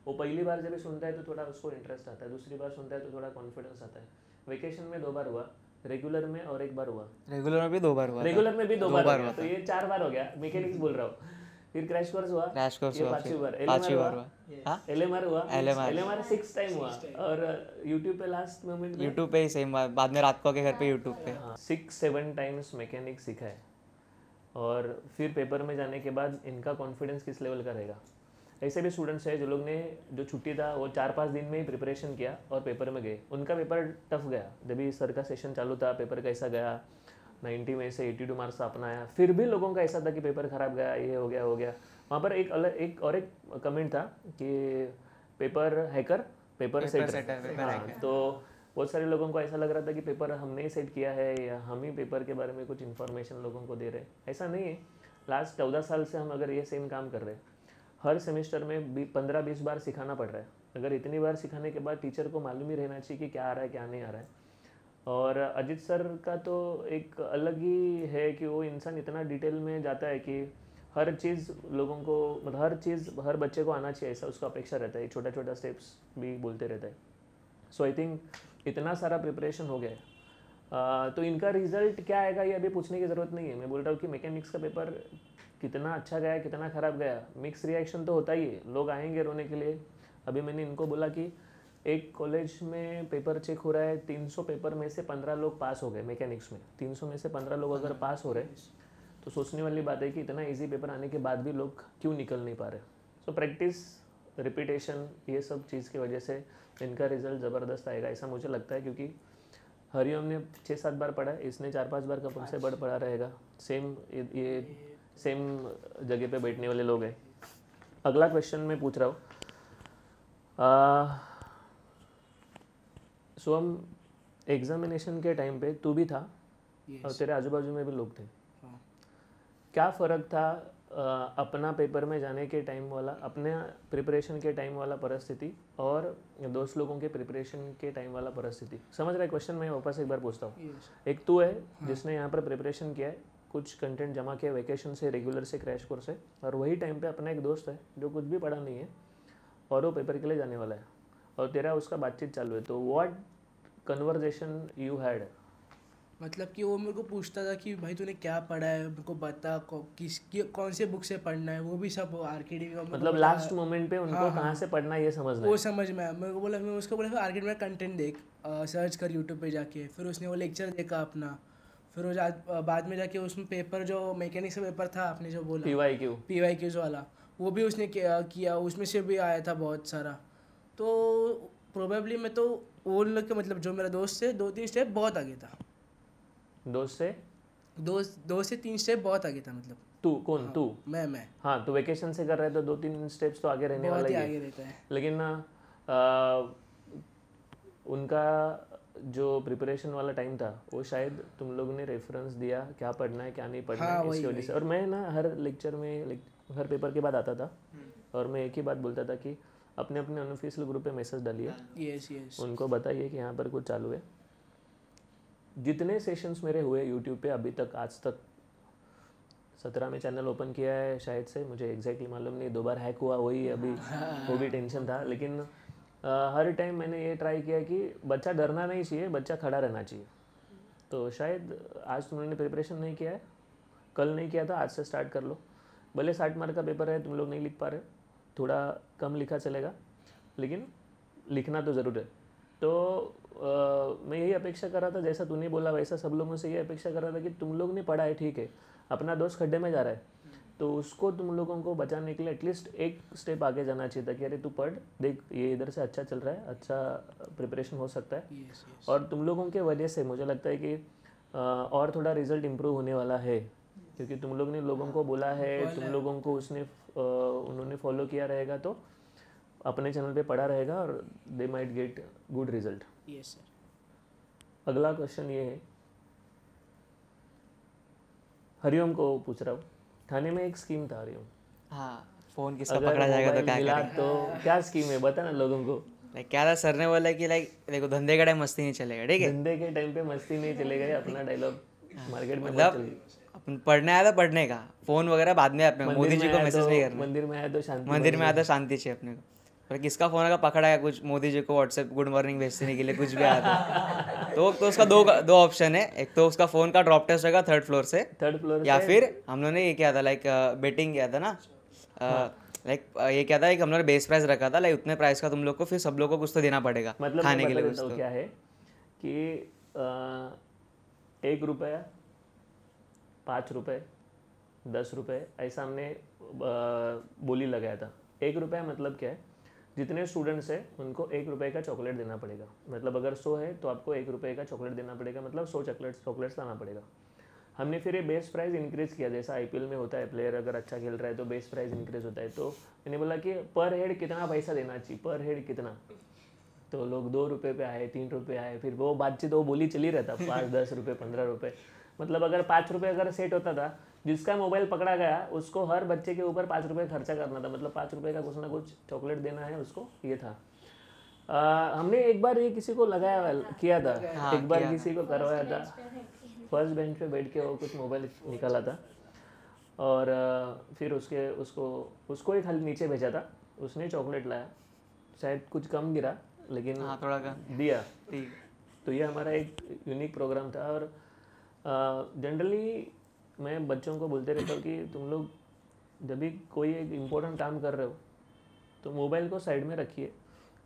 वो पहली बार जब सुनता है तो थोड़ा उसको इंटरेस्ट आता है, दूसरी बार सुनता है तो थोड़ा कॉन्फिडेंस आता है। वेकेशन में 2 बार हुआ, रेगुलर में और 1 बार हुआ। रेगुलर में भी 2 बार हुआ था। रेगुलर में भी 2 बार हुआ, हुआ तो ये 4 बार हो गया। मैकेनिक्स बोल रहा हूँ। फिर क्रैश कोर्स हुआ, क्रैश कोर्स ये हुआ, 5वीं बार। पांचवी बार हुआ। हाँ, LMR हुआ, LMR LMR 6 टाइम हुआ, और यूट्यूब पे लास्ट मोमेंट में यूट्यूब पे ही सेम, बाद में रात को आके घर पे यूट्यूब पे। 6-7 टाइम्स मैकेनिक्स सीखा है। और फिर पेपर में जाने के बाद इनका कॉन्फिडेंस किस लेवल का रहेगा। ऐसे भी स्टूडेंट्स हैं जो लोग ने जो छुट्टी था वो 4-5 दिन में ही प्रिपरेशन किया और पेपर में गए, उनका पेपर टफ गया। जब भी सर का सेशन चालू था, पेपर कैसा गया, 90 में से 82 मार्क्स अपना आया, फिर भी लोगों का ऐसा था कि पेपर खराब गया, ये हो गया। वहाँ पर एक कमेंट था कि पेपर हैकर, पेपर सेटर। हाँ, तो बहुत सारे लोगों को ऐसा लग रहा था कि पेपर हमने ही सेट किया है या हम ही पेपर के बारे में कुछ इन्फॉर्मेशन लोगों को दे रहे हैं। ऐसा नहीं है। लास्ट 14 साल से हम अगर ये सेम काम कर रहे हैं, हर सेमेस्टर में 15-20 बार सिखाना पड़ रहा है। अगर इतनी बार सिखाने के बाद टीचर को मालूम ही रहना चाहिए कि क्या आ रहा है क्या नहीं आ रहा है। और अजित सर का तो एक अलग ही है कि वो इंसान इतना डिटेल में जाता है कि हर चीज़ लोगों को, मतलब हर चीज़ हर बच्चे को आना चाहिए, ऐसा उसका अपेक्षा रहता है। छोटा छोटा स्टेप्स भी बोलते रहता है। सो आई थिंक इतना सारा प्रिपरेशन हो गया है। तो इनका रिजल्ट क्या आएगा ये अभी पूछने की ज़रूरत नहीं है। मैं बोल रहा हूँ कि मैकेनिक्स का पेपर कितना अच्छा गया, कितना ख़राब गया, मिक्स रिएक्शन तो होता ही है। लोग आएंगे रोने के लिए। अभी मैंने इनको बोला कि एक कॉलेज में पेपर चेक हो रहा है, 300 पेपर में से 15 लोग पास हो गए मैकेनिक्स में। 300 में से 15 लोग अगर पास हो रहे तो सोचने वाली बात है कि इतना इजी पेपर आने के बाद भी लोग क्यों निकल नहीं पा रहे। सो प्रैक्टिस, रिपीटेशन, ये सब चीज़ की वजह से इनका रिजल्ट ज़बरदस्त आएगा ऐसा मुझे लगता है। क्योंकि हरिओम ने 6-7 बार पढ़ा है, इसने 4-5 बार कब से बढ़ पढ़ा रहेगा। ये सेम जगह पे बैठने वाले लोग हैं। अगला क्वेश्चन मैं पूछ रहा हूँ। सो हम एग्जामिनेशन के टाइम पे तू भी था और तेरे आजू बाजू में भी लोग थे। क्या फ़र्क था अपना पेपर में जाने के टाइम वाला, अपने प्रिपरेशन के टाइम वाला परिस्थिति और दोस्त लोगों के प्रिपरेशन के टाइम वाला परिस्थिति? समझ रहा है क्वेश्चन? मैं वापस एक बार पूछता हूँ। एक तू है जिसने यहाँ पर प्रिपरेशन किया है, कुछ कंटेंट जमा किया वेकेशन से, रेगुलर से, क्रैश कोर्स से, और वही टाइम पे अपना एक दोस्त है जो कुछ भी पढ़ा नहीं है और वो पेपर के लिए जाने वाला है और तेरा उसका बातचीत चालू है। तो व्हाट कन्वर्जेशन यू हैड? मतलब कि वो मेरे को पूछता था कि भाई तूने क्या पढ़ा है, मेरे को बता, कौन से बुक से पढ़ना है, वो भी सब आरकेडी का। मतलब लास्ट मोमेंट पे उनको कहाँ से पढ़ना है ये समझना है। वो समझ में आया। मेरे को बोला, मैं उसको बोला फिर आरकेडी में कंटेंट देख, सर्च कर यूट्यूब पे जाके। फिर उसने वो लेक्चर देखा अपना। फिर वो बाद में जाके उसमें पेपर, जो मैकेनिक्स का पेपर था आपने जो बोला PYQs वाला, वो भी उसने किया। उसमें से भी आया था बहुत सारा। तो प्रोबेबली मैं तो वो लोग के, मतलब जो मेरा दोस्त है, 2-3 स्टेप बहुत आगे था। दो से 3 स्टेप बहुत आगे था। मतलब तू कौन? तू? मैं हाँ, तो वेकेशन से कर रहे तो 2-3 स्टेप्स तो आगे रहने वाला ही आगे रहता है। लेकिन उनका जो प्रिपरेशन वाला टाइम था वो शायद तुम लोग ने रेफरेंस दिया क्या पढ़ना है क्या नहीं पढ़ना है, इसकी वजह से। और मैं ना हर लेक्चर में, हर पेपर के बाद आता था और मैं एक ही बात बोलता था कि अपने अपने अनऑफिशियल ग्रुप पे मैसेज डालिए, उनको बताइए कि यहाँ पर कुछ चालू है। जितने सेशंस मेरे हुए यूट्यूब पे अभी तक, आज तक 17 में चैनल ओपन किया है शायद से, मुझे एग्जैक्टली मालूम नहीं। 2 बार हैक हुआ, वही अभी वो भी टेंशन था। लेकिन हर टाइम मैंने ये ट्राई किया कि बच्चा डरना नहीं चाहिए, बच्चा खड़ा रहना चाहिए। तो शायद आज तुम लोगों ने प्रिपरेशन नहीं किया है, कल नहीं किया था, आज से स्टार्ट कर लो। भले 60 मार्क का पेपर है, तुम लोग नहीं लिख पा रहे, थोड़ा कम लिखा चलेगा, लेकिन लिखना तो ज़रूर है। तो मैं यही अपेक्षा कर रहा था, जैसा तूने बोला वैसा सब लोगों से ये अपेक्षा कर रहा था कि तुम लोग ने पढ़ा है ठीक है, अपना दोस्त खड्डे में जा रहा है तो उसको तुम लोगों को बचाने के लिए एटलीस्ट एक स्टेप आगे जाना चाहिए था कि अरे तू पढ़, देख ये इधर से अच्छा चल रहा है, अच्छा प्रिपरेशन हो सकता है। और तुम लोगों के वजह से मुझे लगता है कि और थोड़ा रिजल्ट इम्प्रूव होने वाला है, क्योंकि तुम लोग ने लोगों को बोला है, तुम लोगों को उन्होंने फॉलो किया रहेगा तो अपने चैनल पे पढ़ा रहेगा और they might get good result. Yes sir. अगला क्वेश्चन ये है, हरिओम को पूछ रहा हूँ, थाने में एक स्कीम था हरिओम, हाँ फ़ोन किसका अगर पकड़ा जाएगा तो मोबाइल क्या मिला करें। तो क्या स्कीम है बता ना लोगों को। लाइक क्या था, सर ने बोला कि लाइक देखो धंधे का टाइम मस्ती नहीं चलेगा, ठीक है। धंधे के टाइम पे मस्ती नहीं चले गए, अपना डायलॉग मार्केट में मतलब अपन पढ़ने आया था पढ़ने का, फ़ोन वगैरह बाद में अपने को, मोदी जी को मैसेज नहीं करना, मंदिर में आया तो शांति, मंदिर में आया तो शांति चाहिए अपने को। पर किसका फ़ोन आएगा पकड़ा है, कुछ मोदी जी को व्हाट्सएप गुड मॉर्निंग भेजने के लिए कुछ भी आया था तो उसका दो ऑप्शन है, एक तो उसका फ़ोन का ड्रॉप टेस्ट होगा 3rd फ्लोर से, थर्ड फ्लोर या फिर हम लोगों ने ये किया था लाइक बेटिंग किया था ना, लाइक ये क्या था, एक हम लोगों ने बेस प्राइस रखा था, लाइक उतने प्राइस का तुम लोग को फिर सब लोग को कुछ तो देना पड़ेगा मतलब खाने के लिए कुछ तो तो। क्या है कि 1 रुपया, 5 रुपये, 10 रुपये ऐसा हमने बोली लगाया था। 1 रुपया मतलब क्या है, जितने स्टूडेंट्स हैं उनको 1 रुपये का चॉकलेट देना पड़ेगा, मतलब अगर 100 है तो आपको 1 रुपये का चॉकलेट देना पड़ेगा, मतलब 100 चॉकलेट्स लाना पड़ेगा। हमने फिर ये बेस प्राइस इंक्रीज़ किया, जैसा IPL में होता है, प्लेयर अगर अच्छा खेल रहा है तो बेस प्राइस इंक्रीज होता है, तो मैंने बोला कि पर हेड कितना पैसा देना चाहिए, पर हेड कितना, तो लोग 2 रुपये पे आए, 3 रुपये आए, फिर वो बातचीत वो बोली चली रहता 5, 10 रुपये, 15 रुपये, मतलब अगर 5 रुपये अगर सेट होता था, जिसका मोबाइल पकड़ा गया उसको हर बच्चे के ऊपर 5 रुपये खर्चा करना था, मतलब 5 रुपये का कुछ ना कुछ चॉकलेट देना है उसको, ये था। हमने एक बार ये किसी को लगाया किया था, एक बार किसी को करवाया था, फर्स्ट बेंच पे बैठ के वो कुछ मोबाइल निकाला था और फिर उसको ही खाली नीचे भेजा था, उसने चॉकलेट लाया, शायद कुछ कम गिरा लेकिन हाँ थोड़ा का दिया। ठीक। तो ये हमारा एक यूनिक प्रोग्राम था और जनरली मैं बच्चों को बोलते रहता हूँ कि तुम लोग जब भी कोई एक इम्पोर्टेंट काम कर रहे हो तो मोबाइल को साइड में रखिए,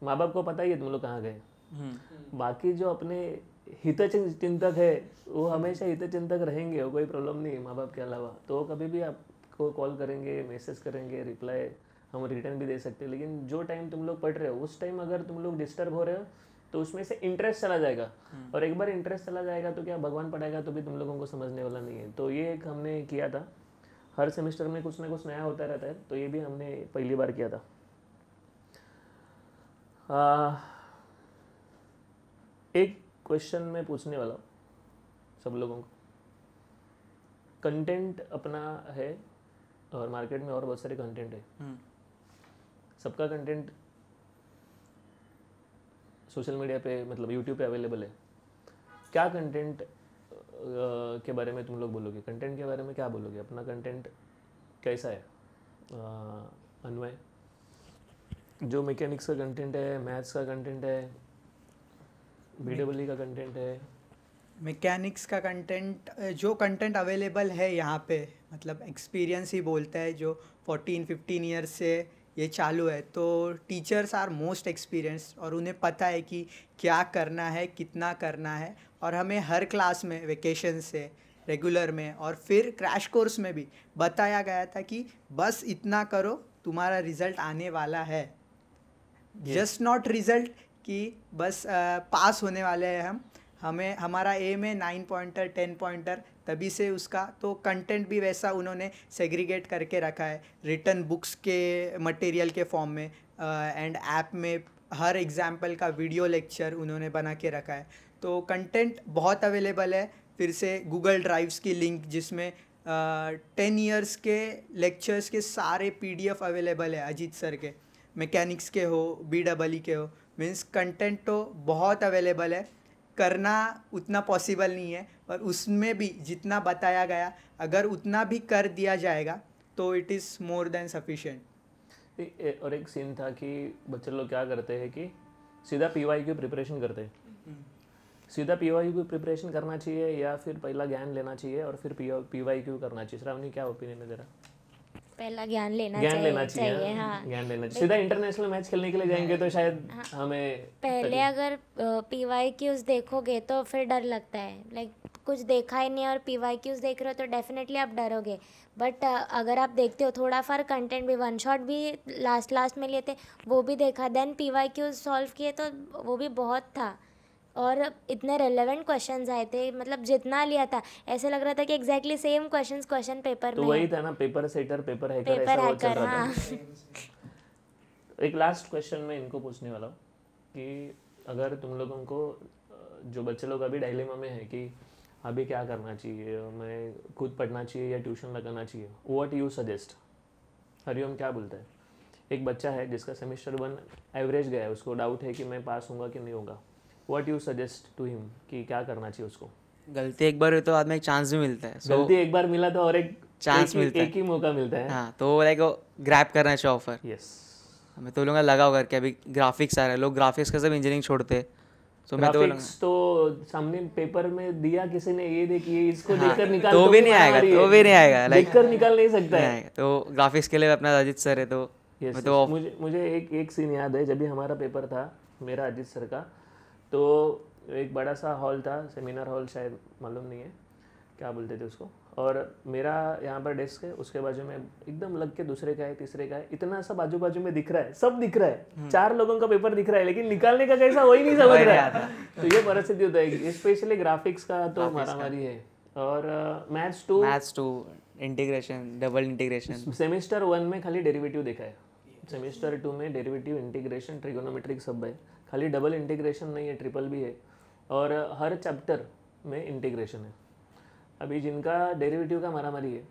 माँ बाप को पता ही है तुम लोग कहाँ गए, बाकी जो अपने हित चिंतक है वो हमेशा हित चिंतक रहेंगे, वो कोई प्रॉब्लम नहीं है माँ बाप के अलावा, तो वो कभी भी आपको कॉल करेंगे, मैसेज करेंगे, रिप्लाई हम रिटर्न भी दे सकते हैं। लेकिन जो टाइम तुम लोग पढ़ रहे हो उस टाइम अगर तुम लोग डिस्टर्ब हो रहे हो तो उसमें से इंटरेस्ट चला जाएगा, और एक बार इंटरेस्ट चला जाएगा तो क्या भगवान पढ़ाएगा तो भी तुम लोगों को समझने वाला नहीं है। तो ये एक हमने किया था, हर सेमेस्टर में कुछ ना कुछ नया होता रहता है, तो ये भी हमने पहली बार किया था। एक क्वेश्चन मैं पूछने वाला हूँ सब लोगों को, कंटेंट अपना है और मार्केट में और बहुत सारे कंटेंट है, सबका कंटेंट सोशल मीडिया पे मतलब यूट्यूब पे अवेलेबल है, क्या कंटेंट के बारे में तुम लोग बोलोगे, कंटेंट के बारे में क्या बोलोगे, अपना कंटेंट कैसा है? अन्वय, जो मैकेनिक्स का कंटेंट है, मैथ्स का कंटेंट है, BEE का कंटेंट है, मैकेनिक्स का कंटेंट, जो कंटेंट अवेलेबल है यहाँ पे, मतलब एक्सपीरियंस ही बोलता है, जो 14-15 ईयर्स से ये चालू है, तो टीचर्स आर मोस्ट एक्सपीरियंस्ड और उन्हें पता है कि क्या करना है, कितना करना है, और हमें हर क्लास में वेकेशन से रेगुलर में और फिर क्रैश कोर्स में भी बताया गया था कि बस इतना करो, तुम्हारा रिज़ल्ट आने वाला है, जस्ट नॉट रिज़ल्ट कि बस पास होने वाले हैं हमें हमारा एम है 9 पॉइंटर 10 पॉइंटर, तभी से उसका तो कंटेंट भी वैसा उन्होंने सेग्रीगेट करके रखा है, रिटर्न बुक्स के मटेरियल के फॉर्म में एंड ऐप में हर एग्जाम्पल का वीडियो लेक्चर उन्होंने बना के रखा है, तो कंटेंट बहुत अवेलेबल है। फिर से गूगल ड्राइव्स की लिंक जिसमें 10 ईयर्स के लेक्चर्स के सारे PDF अवेलेबल है, अजीत सर के, मैकेनिक्स के हो, BEE के हो, मीन्स कंटेंट तो बहुत अवेलेबल है, करना उतना पॉसिबल नहीं है, पर उसमें भी जितना बताया गया अगर उतना भी कर दिया जाएगा तो it is more than sufficient. और एक सीन था कि बच्चे लोग क्या करते हैं कि सीधा PYQ प्रिपरेशन करते हैं, सीधा PYQ प्रिपरेशन करना चाहिए या फिर पहला ज्ञान लेना चाहिए और फिर PYQ करना चाहिए? श्रावणी क्या ओपिनियन है तेरा? पहला ज्ञान लेना ज्ञान लेना चाहिए चाहिए हाँ। ज्ञान लेना चाहिए। सीधा इंटरनेशनल मैच खेलने के लिए जाएंगे तो शायद हमें पहले अगर PYQs देखोगे तो फिर डर लगता है, लाइक कुछ देखा ही नहीं और PYQs देख रहे हो तो डेफिनेटली आप डरोगे। बट अगर आप देखते हो थोड़ा फार कंटेंट भी, वन शॉट भी लास्ट में लिए थे वो भी देखा, देन PYQs सॉल्व किए तो वो भी बहुत था और इतने रेलेवेंट क्वेश्चंस आए थे, मतलब जितना लिया था ऐसे लग रहा था कि एग्जैक्टली सेम क्वेश्चन पेपर तो में वही है। था ना, paper setter paper hacker paper ऐसा वो चल हैकर रहा हाँ। था। एक लास्ट क्वेश्चन मैं इनको पूछने वाला हूँ कि अगर तुम लोगों को जो बच्चे लोग अभी डायलेमा में है कि अभी क्या करना चाहिए, मैं खुद पढ़ना चाहिए या ट्यूशन लगाना चाहिए, व्हाट यू सजेस्ट? हरिओम क्या बोलता है? एक बच्चा है जिसका सेमेस्टर 1 एवरेज गया है, उसको डाउट है कि मैं पास होऊंगा कि नहीं होगा, what you suggest to him कि क्या करना चाहिए उसको? गलती एक बार हुई तो बाद में एक चांस भी मिलता है। गलती एक बार मिला तो और एक चांस मिलता है, एक ही मौका मिलता है। हाँ, तो लाइक ग्रैब करना चाहिए ऑफर। यस, हमें तो लोगों का लगा होगा कि अभी ग्राफिक्स आ रहे हैं, लोग ग्राफिक्स का सब इंजीनियरिंग छोड़ते, तो मैं तो ग्राफिक्स तो सामने पेपर में दिया किसी ने, ये देखिए इसको देखकर निकाल, तो भी नहीं आएगा, तो भी नहीं आएगा, लाइक देखकर निकाल नहीं सकता है। तो ग्राफिक्स के लिए अपना अजीत सर है, तो Yes, मैं तो मुझे एक सीन याद है, जब भी हमारा पेपर था मेरा अजीत सर का, तो एक बड़ा सा हॉल था, सेमिनार हॉल शायद, मालूम नहीं है क्या बोलते थे उसको, और मेरा यहाँ पर डेस्क है, उसके बाजू में एकदम लग के दूसरे का है, तीसरे का है, इतना सब बाजू बाजू में दिख रहा है, सब दिख रहा है, 4 लोगों का पेपर दिख रहा है, लेकिन निकालने का कैसा वही नहीं समझ रहा है। तो ये परिस्थिति होता है, स्पेशली ग्राफिक्स का तो मारामारी है। और maths to integration, double integration, semester 1 में खाली डेरिवेटिव देखा है, सेमेस्टर 2 में डेरिवेटिव, इंटीग्रेशन, ट्रिगोनोमेट्रिक सब है, खाली डबल इंटीग्रेशन नहीं है, ट्रिपल भी है, और हर चैप्टर में इंटीग्रेशन है। अभी जिनका डेरिवेटिव का मारामारी है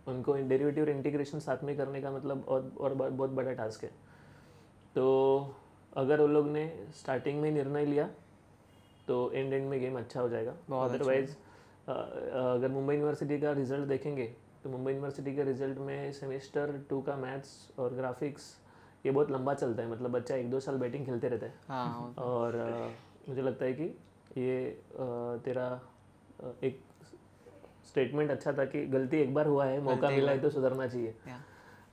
उनको डेरिवेटिव और इंटीग्रेशन साथ में करने का मतलब और बहुत बड़ा टास्क है। तो अगर उन लोग ने स्टार्टिंग में निर्णय लिया तो एंड में गेम अच्छा हो जाएगा। अदरवाइज अगर मुंबई यूनिवर्सिटी का रिजल्ट देखेंगे तो मुंबई यूनिवर्सिटी के रिजल्ट में सेमेस्टर 2 का मैथ्स और ग्राफिक्स ये बहुत लंबा चलता है, मतलब बच्चा 1-2 साल बैटिंग खेलते रहता है। हाँ, और मुझे लगता है कि ये तेरा एक स्टेटमेंट अच्छा था कि गलती एक बार हुआ है, मौका मिला है तो सुधरना चाहिए।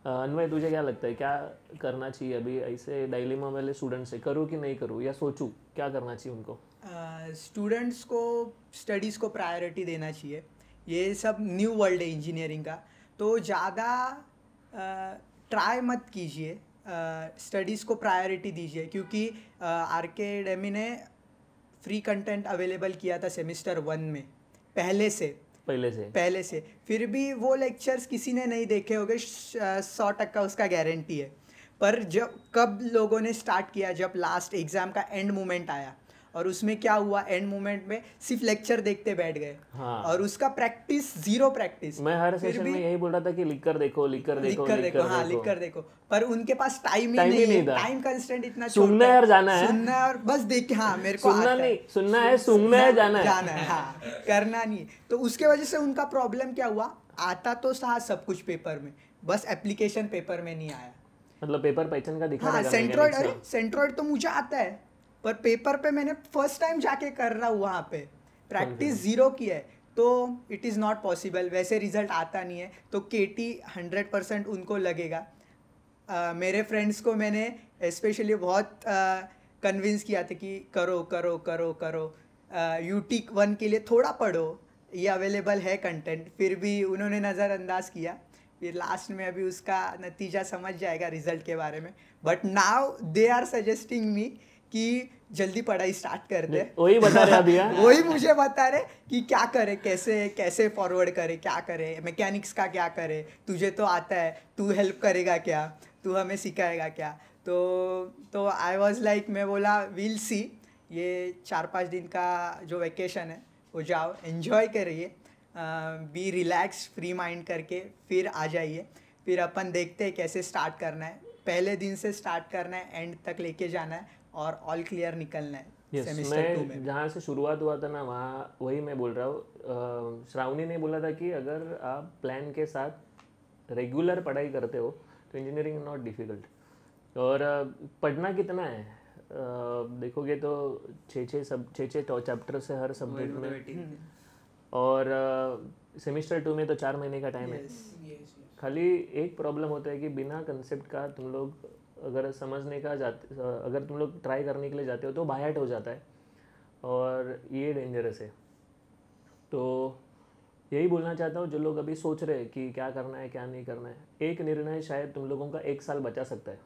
अन्वय, तुझे क्या लगता है क्या करना चाहिए अभी ऐसे डायलेमा वाले स्टूडेंट से, करूँ कि नहीं करूँ या सोचूं, क्या करना चाहिए उनको? स्टूडेंट्स को स्टडीज़ को प्रायोरिटी देना चाहिए। ये सब न्यू वर्ल्ड है इंजीनियरिंग का, तो ज़्यादा ट्राई मत कीजिए, स्टडीज़ को प्रायोरिटी दीजिए, क्योंकि आरकेडमी ने फ्री कंटेंट अवेलेबल किया था सेमेस्टर 1 में पहले से, फिर भी वो लेक्चर्स किसी ने नहीं देखे होंगे, 100% उसका गारंटी है। पर जब कब लोगों ने स्टार्ट किया, जब लास्ट एग्ज़ाम का एंड मोमेंट आया, और उसमें क्या हुआ, एंड मोमेंट में सिर्फ लेक्चर देखते बैठ गए। हाँ। और उसका प्रैक्टिस, जीरो प्रैक्टिस। मैं हर सेशन में यही बोल रहा था कि लिख कर देखो। हाँ, लिख कर देखो, पर उनके पास टाइम ही नहीं है, टाइम कंस्ट्रेंट इतना, सुनना है और जाना है, सुनना है और बस देख, हाँ मेरे को सुनना नहीं, सुनना है, सुनना है, जाना है, हाँ, करना नहीं। तो उसके वजह से उनका प्रॉब्लम क्या हुआ, आता तो था सब कुछ पेपर में, बस एप्लीकेशन पेपर में नहीं आया। मतलब पेपर पैटर्न का दिखा हाँ, सेंट्रॉइड तो मुझे आता है, पर पेपर पे मैंने फर्स्ट टाइम जाके कर रहा हूँ, वहाँ पे प्रैक्टिस जीरो की है, तो इट इज़ नॉट पॉसिबल। वैसे रिजल्ट आता नहीं है, तो KT 100% उनको लगेगा। मेरे फ्रेंड्स को मैंने स्पेशली बहुत कन्विंस किया था कि करो करो करो करो, UT 1 के लिए थोड़ा पढ़ो, ये अवेलेबल है कंटेंट, फिर भी उन्होंने नज़रअंदाज किया। फिर लास्ट में अभी उसका नतीजा समझ जाएगा रिजल्ट के बारे में, but now they are suggesting me कि जल्दी पढ़ाई स्टार्ट कर दे। वही बता रहे अभी, वही मुझे बता रहे कि क्या करे, कैसे फॉरवर्ड करे, क्या करे, मैकेनिक्स का क्या करे, तुझे तो आता है, तू हेल्प करेगा क्या, तू हमें सिखाएगा क्या। तो आई वाज लाइक, मैं बोला विल सी, ये 4-5 दिन का जो वेकेशन है वो जाओ, एंजॉय करिए, बी रिलैक्स, फ्री माइंड करके फिर आ जाइए, फिर अपन देखते हैं कैसे स्टार्ट करना है। पहले दिन से स्टार्ट करना है, एंड तक लेके जाना है और ऑल क्लियर निकलना है। सेमेस्टर 2 में जहाँ से शुरुआत हुआ था ना, वहाँ वही मैं बोल रहा हूँ। श्रावणी ने बोला था कि अगर आप प्लान के साथ रेगुलर पढ़ाई करते हो तो इंजीनियरिंग नॉट डिफ़िकल्ट। और पढ़ना कितना है देखोगे तो 6 चैप्टर से हर सब्जेक्ट में, और सेमेस्टर 2 में तो 4 महीने का टाइम है, खाली एक प्रॉब्लम होता है कि बिना कंसेप्ट का तुम लोग अगर समझने का जाते, अगर तुम लोग ट्राई करने के लिए जाते हो तो बायहार्ट हो जाता है और ये डेंजरस है। तो यही बोलना चाहता हूँ जो लोग अभी सोच रहे हैं कि क्या करना है क्या नहीं करना है, एक निर्णय शायद तुम लोगों का 1 साल बचा सकता है।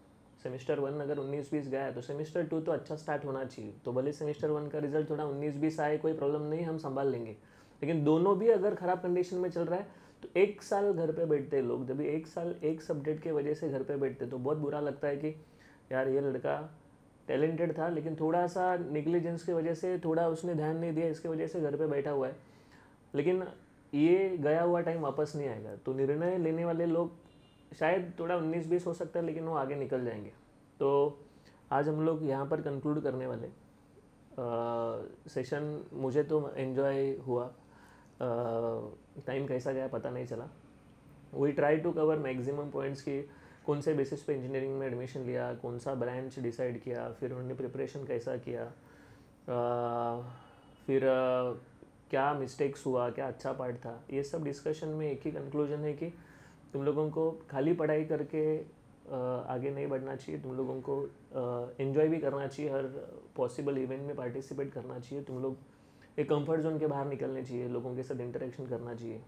सेमेस्टर 1 अगर 19-20 गया है तो सेमेस्टर 2 तो अच्छा स्टार्ट होना चाहिए। तो भले सेमेस्टर 1 का रिजल्ट थोड़ा 19-20 आए, कोई प्रॉब्लम नहीं, हम संभाल लेंगे। लेकिन दोनों भी अगर ख़राब कंडीशन में चल रहा है तो 1 साल घर पे बैठते लोग, जब भी 1 साल एक सब्जेक्ट के वजह से घर पे बैठते तो बहुत बुरा लगता है कि यार ये लड़का टैलेंटेड था लेकिन थोड़ा सा निग्लिजेंस की वजह से, थोड़ा उसने ध्यान नहीं दिया, इसके वजह से घर पे बैठा हुआ है। लेकिन ये गया हुआ टाइम वापस नहीं आएगा। तो निर्णय लेने वाले लोग शायद थोड़ा 19-20 हो सकता है लेकिन वो आगे निकल जाएंगे। तो आज हम लोग यहाँ पर कंक्लूड करने वाले। सेशन मुझे तो एन्जॉय हुआ, टाइम कैसा गया पता नहीं चला। We try to cover maximum points की कौन से बेसिस पे इंजीनियरिंग में एडमिशन लिया, कौन सा ब्रांच डिसाइड किया, फिर उन्होंने प्रिपरेशन कैसा किया, फिर क्या मिस्टेक्स हुआ, क्या अच्छा पार्ट था। ये सब डिस्कशन में एक ही कंक्लूजन है कि तुम लोगों को खाली पढ़ाई करके आगे नहीं बढ़ना चाहिए। तुम लोगों को एंजॉय भी करना चाहिए, हर पॉसिबल इवेंट में पार्टिसिपेट करना चाहिए। तुम लोग एक कंफर्ट जोन के बाहर निकलने चाहिए, लोगों के साथ इंटरेक्शन करना चाहिए।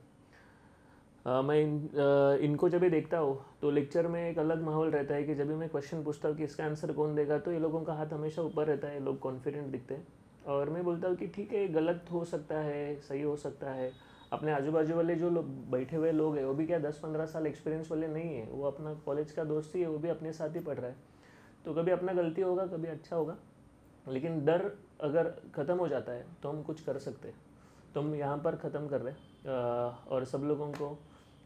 मैं इनको जब भी देखता हूँ तो लेक्चर में एक अलग माहौल रहता है कि जब भी मैं क्वेश्चन पूछता हूँ कि इसका आंसर कौन देगा तो ये लोगों का हाथ हमेशा ऊपर रहता है, लोग कॉन्फिडेंट दिखते हैं। और मैं बोलता हूँ कि ठीक है, गलत हो सकता है, सही हो सकता है। अपने आजू बाजू वाले जो लोग बैठे हुए लोग हैं वो भी क्या 10-15 साल एक्सपीरियंस वाले नहीं है, वो अपना कॉलेज का दोस्त ही है, वो भी अपने साथ ही पढ़ रहा है। तो कभी अपना गलती होगा, कभी अच्छा होगा, लेकिन डर अगर ख़त्म हो जाता है तो हम कुछ कर सकते हैं। तो हम यहाँ पर ख़त्म कर रहे हैं और सब लोगों को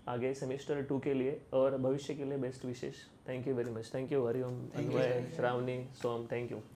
आगे सेमेस्टर 2 के लिए और भविष्य के लिए बेस्ट विशेष। Thank you very much. Thank you Hariom, Anvay, Shravani, Som, thank you.